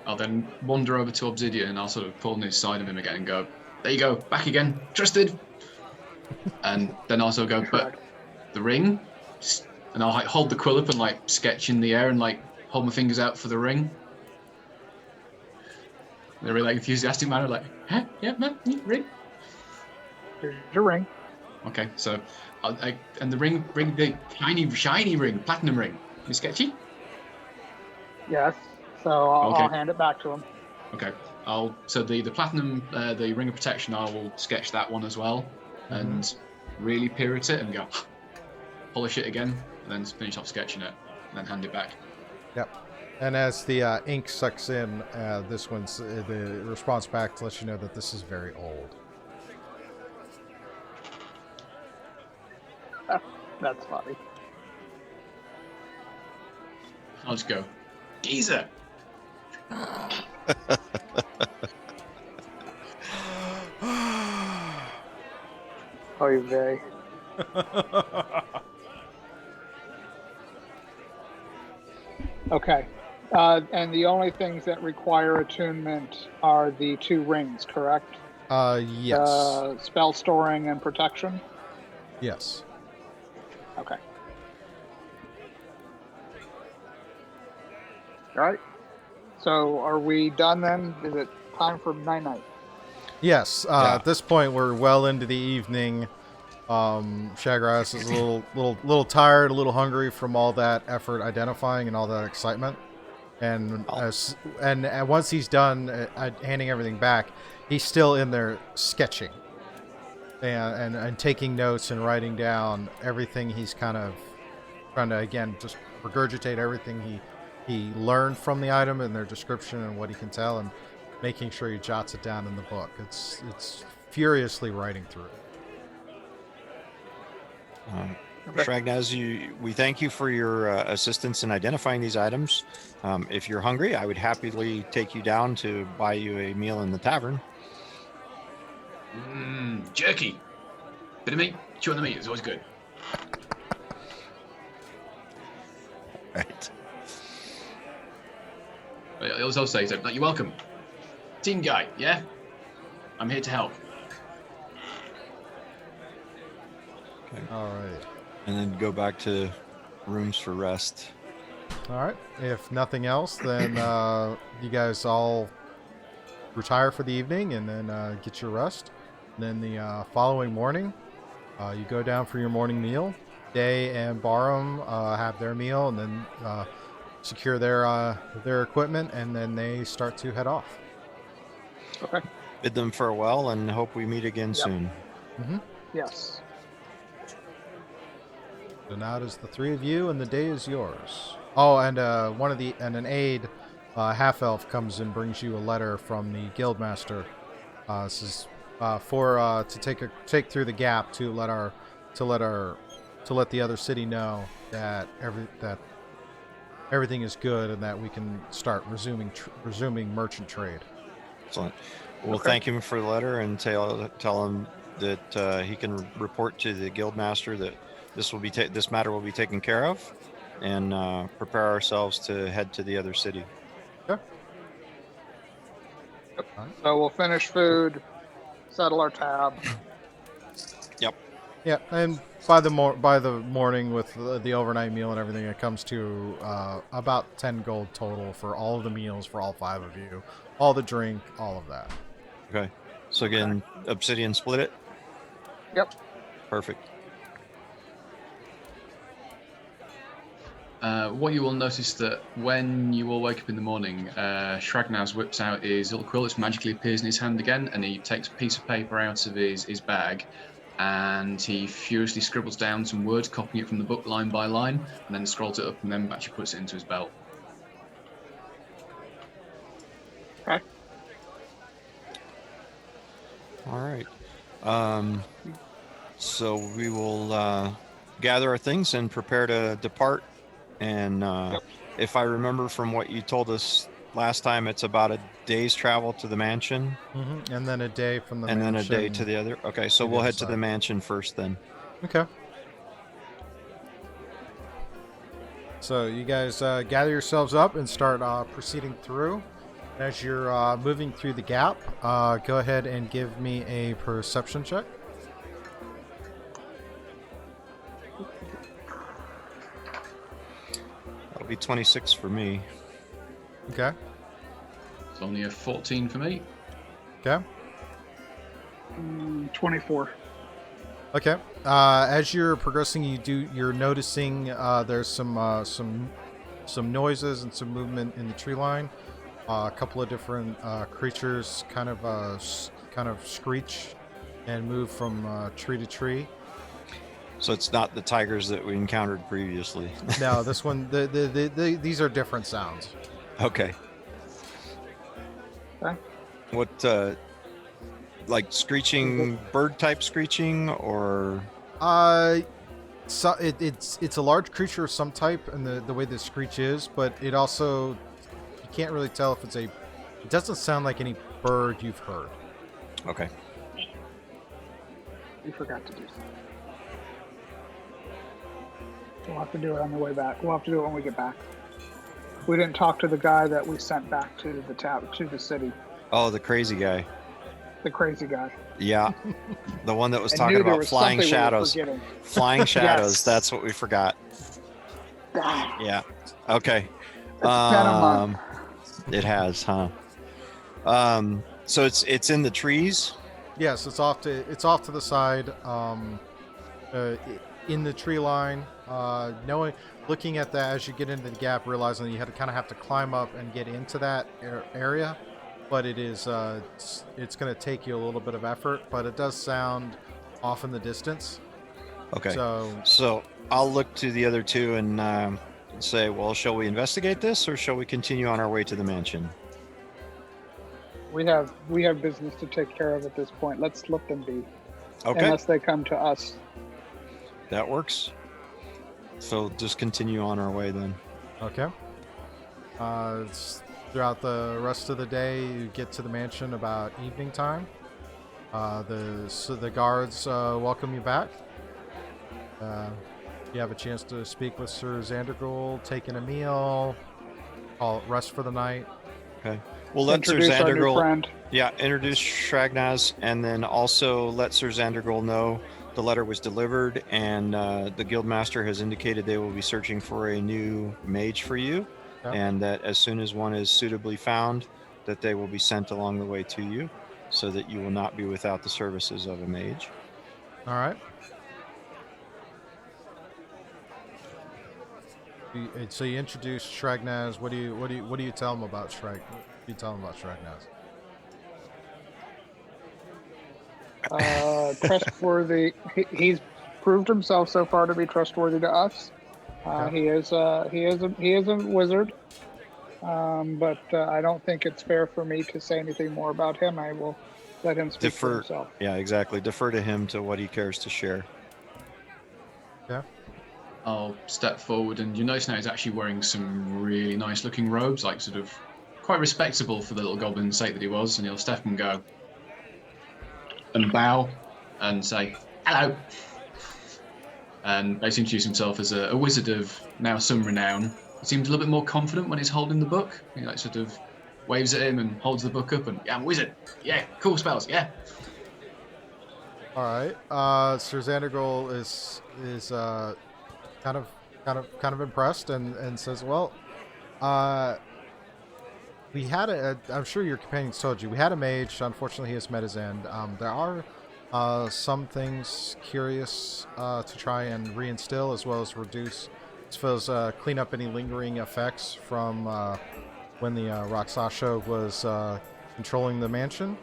I'll then wander over to Obsidian and I'll sort of pull on his side of him again and go, there you go, back again, trusted. And then also go, but the ring? And I'll like hold the quill up and like sketch in the air and like hold my fingers out for the ring. In a really like enthusiastic manner, like, huh? Yeah, man, ring. Here's your ring. Okay, so, and the ring, the shiny ring, platinum ring. You sketchy? Yes. So I'll Okay. hand it back to him. Okay, so the platinum, the ring of protection, I will sketch that one as well, and really peer at it and go, polish it again, and then finish off sketching it, and then hand it back. Yep. And as the ink sucks in, this one's the response back to let you know that this is very old. That's funny. I'll just go, geezer. Oy vey. Okay. And the only things that require attunement are the 2 rings, correct? Yes. Spell storing and protection? Yes. Okay. All right. So are we done then? Is it time for night-night? Yes. Yeah. At this point, we're well into the evening. Shagras is a little tired, a little hungry from all that effort identifying and all that excitement. And once he's done handing everything back, he's still in there sketching and taking notes and writing down everything. He's kind of trying to, again, just regurgitate everything he learned from the item and their description and what he can tell, and making sure he jots it down in the book. It's furiously writing through it. Shragnas, we thank you for your assistance in identifying these items. If you're hungry, I would happily take you down to buy you a meal in the tavern. Jerky. Bit of meat. Chew on the meat. It's always good. Right. I also say, so, you're welcome. Team guy, yeah? I'm here to help. Okay. All right. And then go back to rooms for rest. All right. If nothing else, then you guys all retire for the evening and then get your rest. And then the following morning, you go down for your morning meal. Day and Barham have their meal, and then secure their equipment, and then they start to head off. Okay. Bid them farewell and hope we meet again soon. Mm-hmm. Yes. So now it is the 3 of you, and the day is yours. Oh, and an aide, half elf, comes and brings you a letter from the guildmaster. Says, take through the gap to let the other city know that everything is good and that we can start resuming merchant trade. Excellent. We'll thank him for the letter and tell him that he can report to the guildmaster that this matter will be taken care of, and prepare ourselves to head to the other city. Okay. So we'll finish food, settle our tab. Yep. Yeah, and by the morning with the overnight meal and everything, it comes to about 10 gold total for all of the meals for all 5 of you, all the drink, all of that. Okay. So again, Obsidian split it? Yep. Perfect. What you will notice that when you all wake up in the morning, Shragnaz whips out his little quill. It magically appears in his hand again, and he takes a piece of paper out of his bag, and he furiously scribbles down some words, copying it from the book line by line, and then scrolls it up, and then actually puts it into his belt. Okay. All right. So we will gather our things and prepare to depart. And if I remember from what you told us last time, it's about a day's travel to the mansion. Mm-hmm. And then a day from the mansion. And then a day to the other. Okay, so we'll head to the mansion first then. Okay. So you guys gather yourselves up and start proceeding through. As you're moving through the gap, go ahead and give me a perception check. That'll be 26 for me. Okay. It's only a 14 for me. Okay. 24. Okay. As you're progressing, you're noticing there's some noises and some movement in the tree line. A couple of different creatures kind of screech and move from tree to tree. So it's not the tigers that we encountered previously. No, this one, these are different sounds. Okay. Okay. What, like screeching, bird type screeching, or? So it's a large creature of some type, and the way the screech is, but it also, you can't really tell if it doesn't sound like any bird you've heard. Okay. We forgot to do something. We'll have to do it on the way back. We'll have to do it when we get back. We didn't talk to the guy that we sent back to the city. Oh, the crazy guy. The crazy guy. Yeah. The one that was I talking knew there about was flying something we were shadows. forgetting. Flying shadows. Yes. That's what we forgot. Ah, Yeah. Okay. it's been a month. It has, huh? So it's in the trees. Yes, it's off to the side, in the tree line. Looking at that as you get into the gap, realizing that you have to climb up and get into that area, but it's going to take you a little bit of effort. But it does sound off in the distance. Okay. So I'll look to the other two and say, well, shall we investigate this, or shall we continue on our way to the mansion? We have business to take care of at this point. Let's let them be. Okay. Unless they come to us. That works. So just continue on our way then. okay. Throughout the rest of the day, you get to the mansion about evening time. The guards welcome you back. You have a chance to speak with Sir Zandergold, taking a meal, rest for the night. Okay. We'll let Sir Introduce our new Zandergold. friend. Yeah, introduce Shragnaz, and then also let Sir Zandergold know the letter was delivered, and the guildmaster has indicated they will be searching for a new mage for you, and that as soon as one is suitably found, that they will be sent along the way to you, so that you will not be without the services of a mage. All right. So you introduce Shragnaz. What do you tell him about Shrag? What do you tell him about Shragnaz? Trustworthy. He's proved himself so far to be trustworthy to us. He is a wizard, but I don't think it's fair for me to say anything more about him. I will Let him speak for Defer. himself. Yeah, exactly. Defer to him to what he cares to share. I'll step forward, and you notice now he's actually wearing some really nice looking robes, like sort of quite respectable for the little goblin's sake that he was. And he'll step and go and bow and say, "Hello." And basically introduce himself as a wizard of now some renown. He seems a little bit more confident when he's holding the book. He like sort of waves at him and holds the book up and, "Yeah, I'm a wizard. Yeah, cool spells. Yeah." All right. Sir Xandergul is kind of impressed and says, "Well, we had I'm sure your companions told you we had a mage. Unfortunately, he has met his end. There are some things curious to try and reinstill, as well as reduce, as well as clean up any lingering effects from when the Raksasha was controlling the mansion.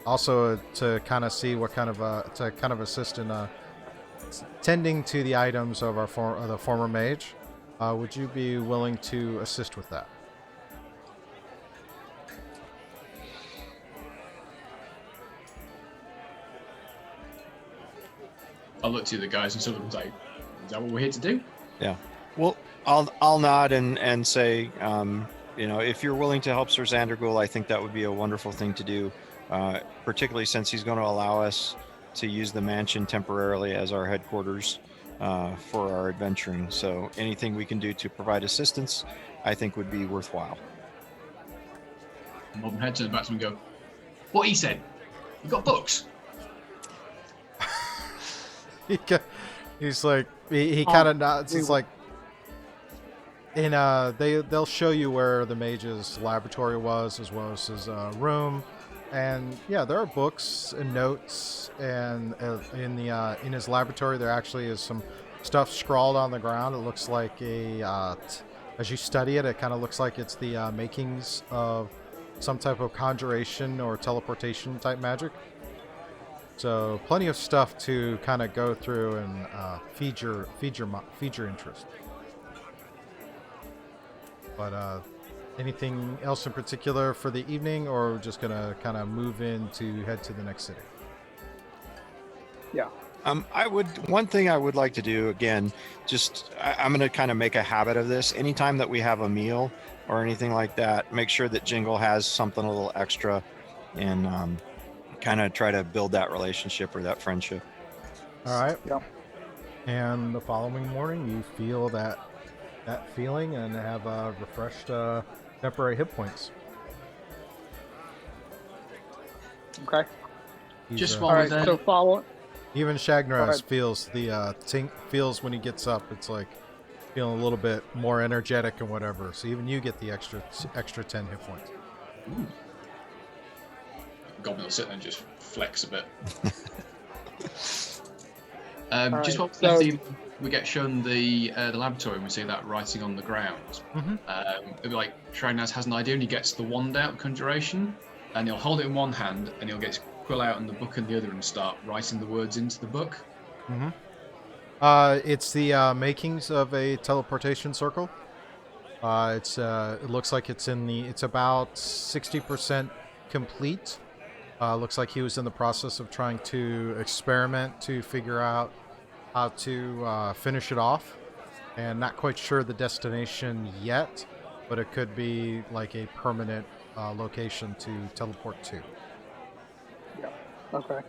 Also, to kind of see what kind of to kind of assist in tending to the items of the former mage. Would you be willing to assist with that?" I'll look to the guys and sort of say, "Is that what we're here to do?" Yeah. Well, I'll nod and say, if you're willing to help Sir Xandergul, I think that would be a wonderful thing to do, particularly since he's going to allow us to use the mansion temporarily as our headquarters for our adventuring. So anything we can do to provide assistance, I think would be worthwhile. Modern head turns back to him and go, "What he said? You got books?" He's like, he kind of nods. It's like, and they'll show you where the mage's laboratory was, as well as his room. And yeah, there are books and notes, and in his laboratory there actually is some stuff scrawled on the ground. It looks like as you study it, it kind of looks like it's the makings of some type of conjuration or teleportation type magic. So plenty of stuff to kind of go through and feed your interest. But anything else in particular for the evening, or we're just gonna kind of move in to head to the next city? Yeah. One thing I would like to do again, I'm going to kind of make a habit of this. Anytime that we have a meal or anything like that, make sure that Jingle has something a little extra, and kind of try to build that relationship or that friendship. All right. Yep. And the following morning, you feel that feeling and have refreshed temporary hit points. Okay. Just He's, while All we're right. there, So follow. even Go Shagnaraz ahead. feels the feels when he gets up. It's like feeling a little bit more energetic and whatever. So even you get the extra 10 hit points. Goblin will sit there and just flex a bit. All Just right, while so- we get shown the laboratory and we see that writing on the ground. Mhm. It'll be like Shragnas has an idea and he gets the wand out, Conjuration, and he'll hold it in one hand and he'll get his quill out and the book in the other and start writing the words into the book. It's the makings of a teleportation circle. It looks like it's about 60% complete. Looks like he was in the process of trying to experiment to figure out how to finish it off, and not quite sure the destination yet, but it could be like a permanent location to teleport to. Okay.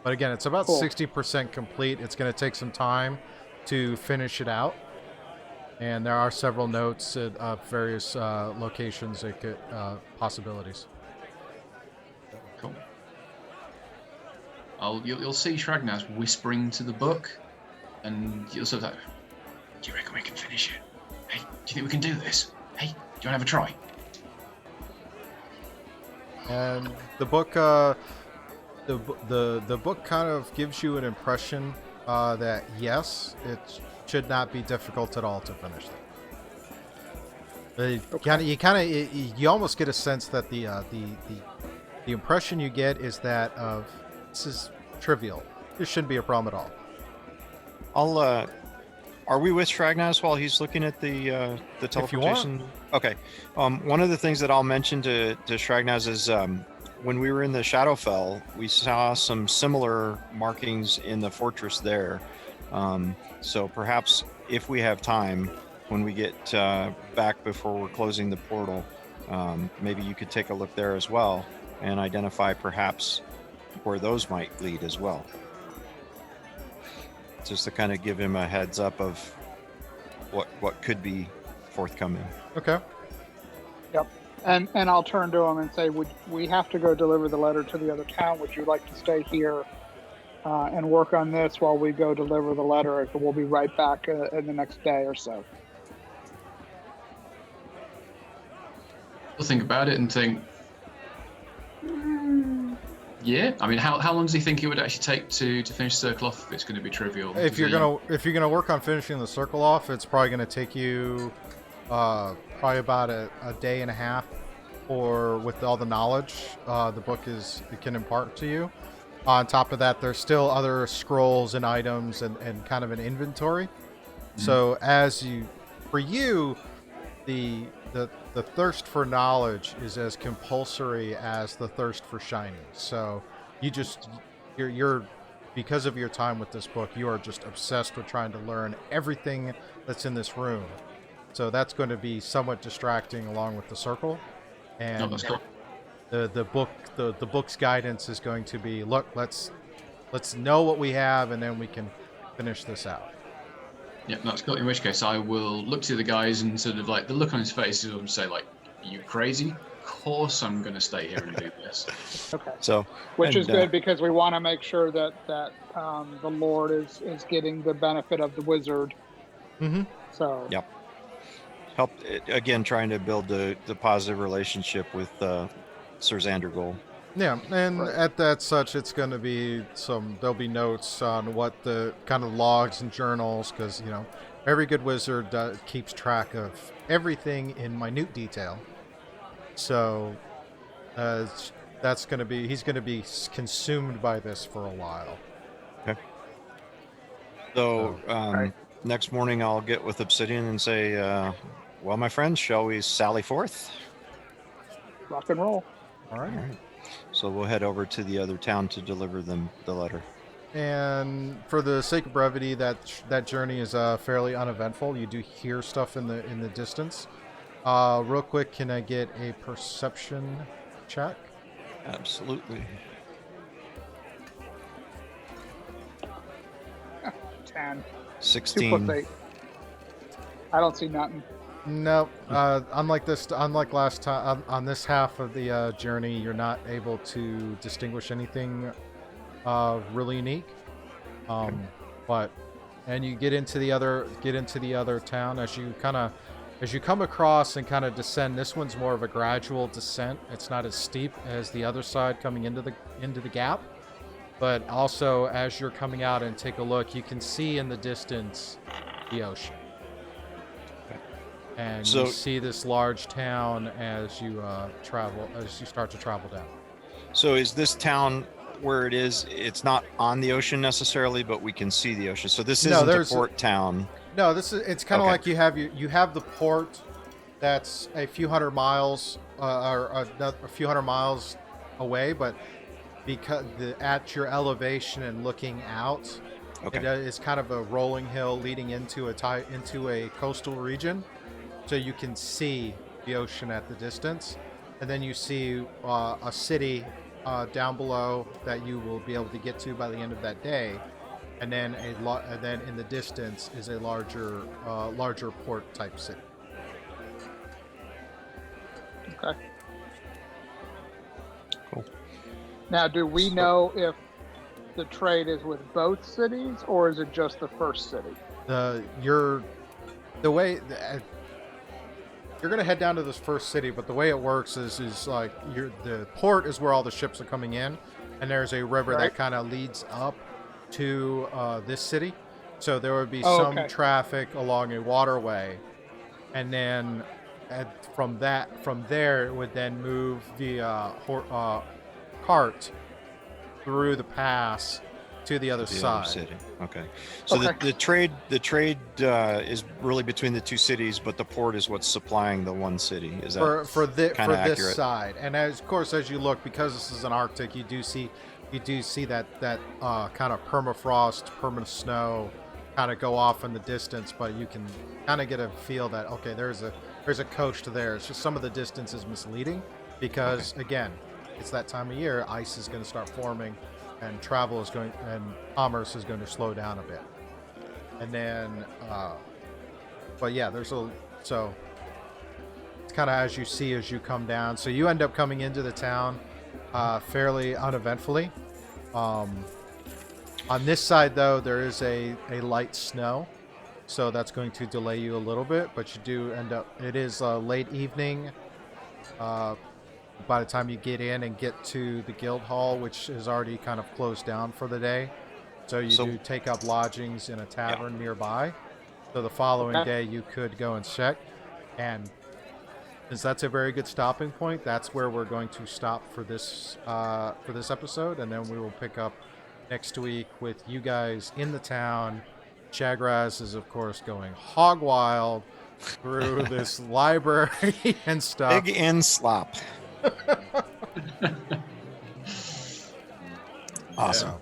But again, it's about Cool. 60% complete. It's going to take some time to finish it out. And there are several notes at various locations that could possibilities. Cool. You'll see Shragnas whispering to the book, and you'll sort of like, "Do you reckon we can finish it? Hey, do you think we can do this? Hey, do you want to have a try?" And the book, the book kind of gives you an impression that yes, it should not be difficult at all to finish it. You almost get a sense that the impression you get is that of this is trivial. This shouldn't be a problem at all. Are we with Shragnas while he's looking at the teleportation? Okay. One of the things that I'll mention to Shragnas is when we were in the Shadowfell, we saw some similar markings in the fortress there. So perhaps if we have time, when we get back before we're closing the portal, maybe you could take a look there as well and identify perhaps where those might lead as well. Just to kind of give him a heads up of what could be forthcoming. Okay. Yep. And I'll turn to him and say, "Would we have to go deliver the letter to the other town? Would you like to stay here and work on this while we go deliver the letter? We'll be right back in the next day or so." We'll think about it and think. Yeah, I mean, how long does he think it would actually take to finish Circle off if it's going to be trivial? If you're gonna work on finishing the circle off, it's probably gonna take you probably about a day and a half, or with all the knowledge the book it can impart to you. On top of that, there's still other scrolls and items and kind of an inventory. Mm-hmm. So for you, the thirst for knowledge is as compulsory as the thirst for shining. So you're because of your time with this book, you are just obsessed with trying to learn everything that's in this room. So that's going to be somewhat distracting along with the circle. And the book's guidance is going to be, look, let's know what we have, and then we can finish this out. Yeah, that's cool. In which case, I will look to the guys and sort of like the look on his face is and say, like, "Are you crazy? Of course I'm going to stay here and do this." Okay. So, which is good because we want to make sure that the Lord is getting the benefit of the wizard. Mm-hmm. So. Yep. Help again, trying to build the positive relationship with Sir Xandergol. Yeah, and right. at that such, it's going to be there'll be notes on what the kind of logs and journals, because every good wizard keeps track of everything in minute detail. So that's going to be, he's going to be consumed by this for a while. Okay. So right. Next morning I'll get with Obsidian and say, well, my friends, shall we sally forth? Rock and roll. All right. So we'll head over to the other town to deliver them the letter. And for the sake of brevity, that journey is fairly uneventful. You do hear stuff in the distance. Real quick, can I get a perception check? Absolutely. 10. 16. 2 + 8. I don't see nothing. Nope. Unlike last time, on this half of the journey, you're not able to distinguish anything really unique. And you get into the other town as you come across and kind of descend. This one's more of a gradual descent. It's not as steep as the other side coming into the gap. But also, as you're coming out and take a look, you can see in the distance the ocean. And you see this large town as you start to travel down. So is this town where it is? It's not on the ocean necessarily, but we can see the ocean. So this isn't a port town. No, it's kind of like you have the port that's a few hundred miles away, but because at your elevation and looking out, it is kind of a rolling hill leading into a coastal region. So you can see the ocean at the distance, and then you see a city down below that you will be able to get to by the end of that day, and then in the distance is a larger port type city. Okay. Cool. Now, do we know if the trade is with both cities, or is it just the first city? You're going to head down to this first city, but the way it works is like the port is where all the ships are coming in, and there's a river that kind of leads up to this city. So there would be some traffic along a waterway, and then from there it would then move via cart through the pass to the other the side. other city. Okay. So Okay. the trade is really between the two cities, but the port is what's supplying the one city. Is that For this kinda accurate? side, and as of course as you look, because this is an Arctic, you do see that kind of permafrost, permanent snow, kind of go off in the distance, but you can kind of get a feel that okay, there's a coast there. It's just some of the distance is misleading because again, it's that time of year. Ice is going to start forming, and travel is going, and commerce is going to slow down a bit. And then, but yeah, so it's kind of as you see as you come down. So you end up coming into the town fairly uneventfully. On this side, though, there is a light snow, so that's going to delay you a little bit. But you do end up. It is late evening. By the time you get in and get to the guild hall, which is already kind of closed down for the day, so you do take up lodgings in a tavern nearby. So the following day you could go and check, and since that's a very good stopping point, that's where we're going to stop for this episode, and then we will pick up next week with you guys in the town. Chagraz is of course going hog wild through this library and stuff. Big in slop. Awesome. Yeah.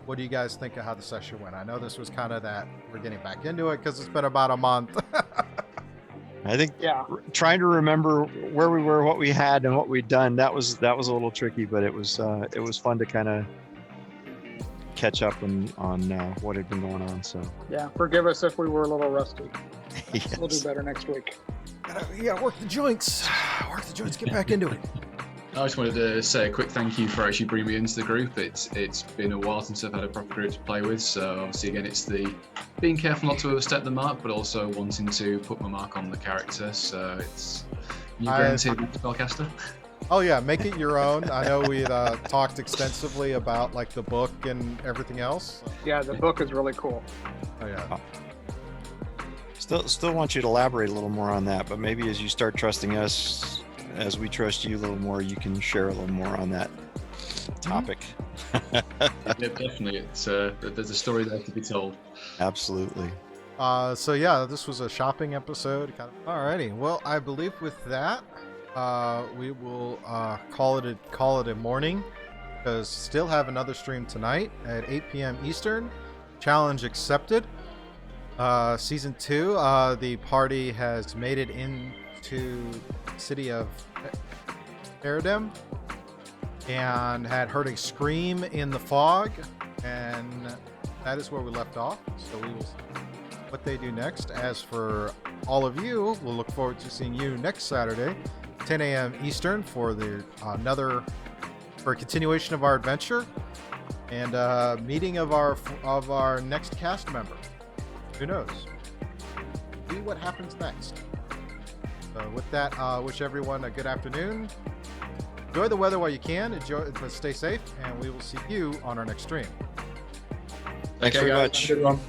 What do you guys think of how the session went? I know this was kind of that we're getting back into it because it's been about a month. I think Yeah. trying to remember where we were, what we had, and what we'd done, that was a little tricky, but it was fun to kind of catch up on what had been going on. So Yeah. Forgive us if we were a little rusty. yes. We'll do better next week. You gotta work the joints. Get back into it. I just wanted to say a quick thank you for actually bringing me into the group. It's been a while since I've had a proper group to play with, so obviously again it's the being careful not to overstep the mark, but also wanting to put my mark on the character. So it's you guaranteed spellcaster. Oh yeah, make it your own. I know we talked extensively about like the book and everything else. Yeah, the book is really cool. Oh yeah. Still want you to elaborate a little more on that, but maybe as you start trusting us, as we trust you a little more, you can share a little more on that topic. Yeah, definitely. There's a story there to be told. Absolutely. So yeah, this was a shopping episode. Alrighty. Well, I believe with that, we will call it a morning, because still have another stream tonight at 8 p.m. Eastern. Challenge accepted. Season 2, the party has made it into the city of Eredem and had heard a scream in the fog, and that is where we left off. So we will see what they do next. As for all of you, we'll look forward to seeing you next Saturday, 10 a.m. Eastern, for a continuation of our adventure and meeting of our next cast member. Who knows? See what happens next. So with that, wish everyone a good afternoon. Enjoy the weather while you can. But stay safe, and we will see you on our next stream. Thanks very much. Good one.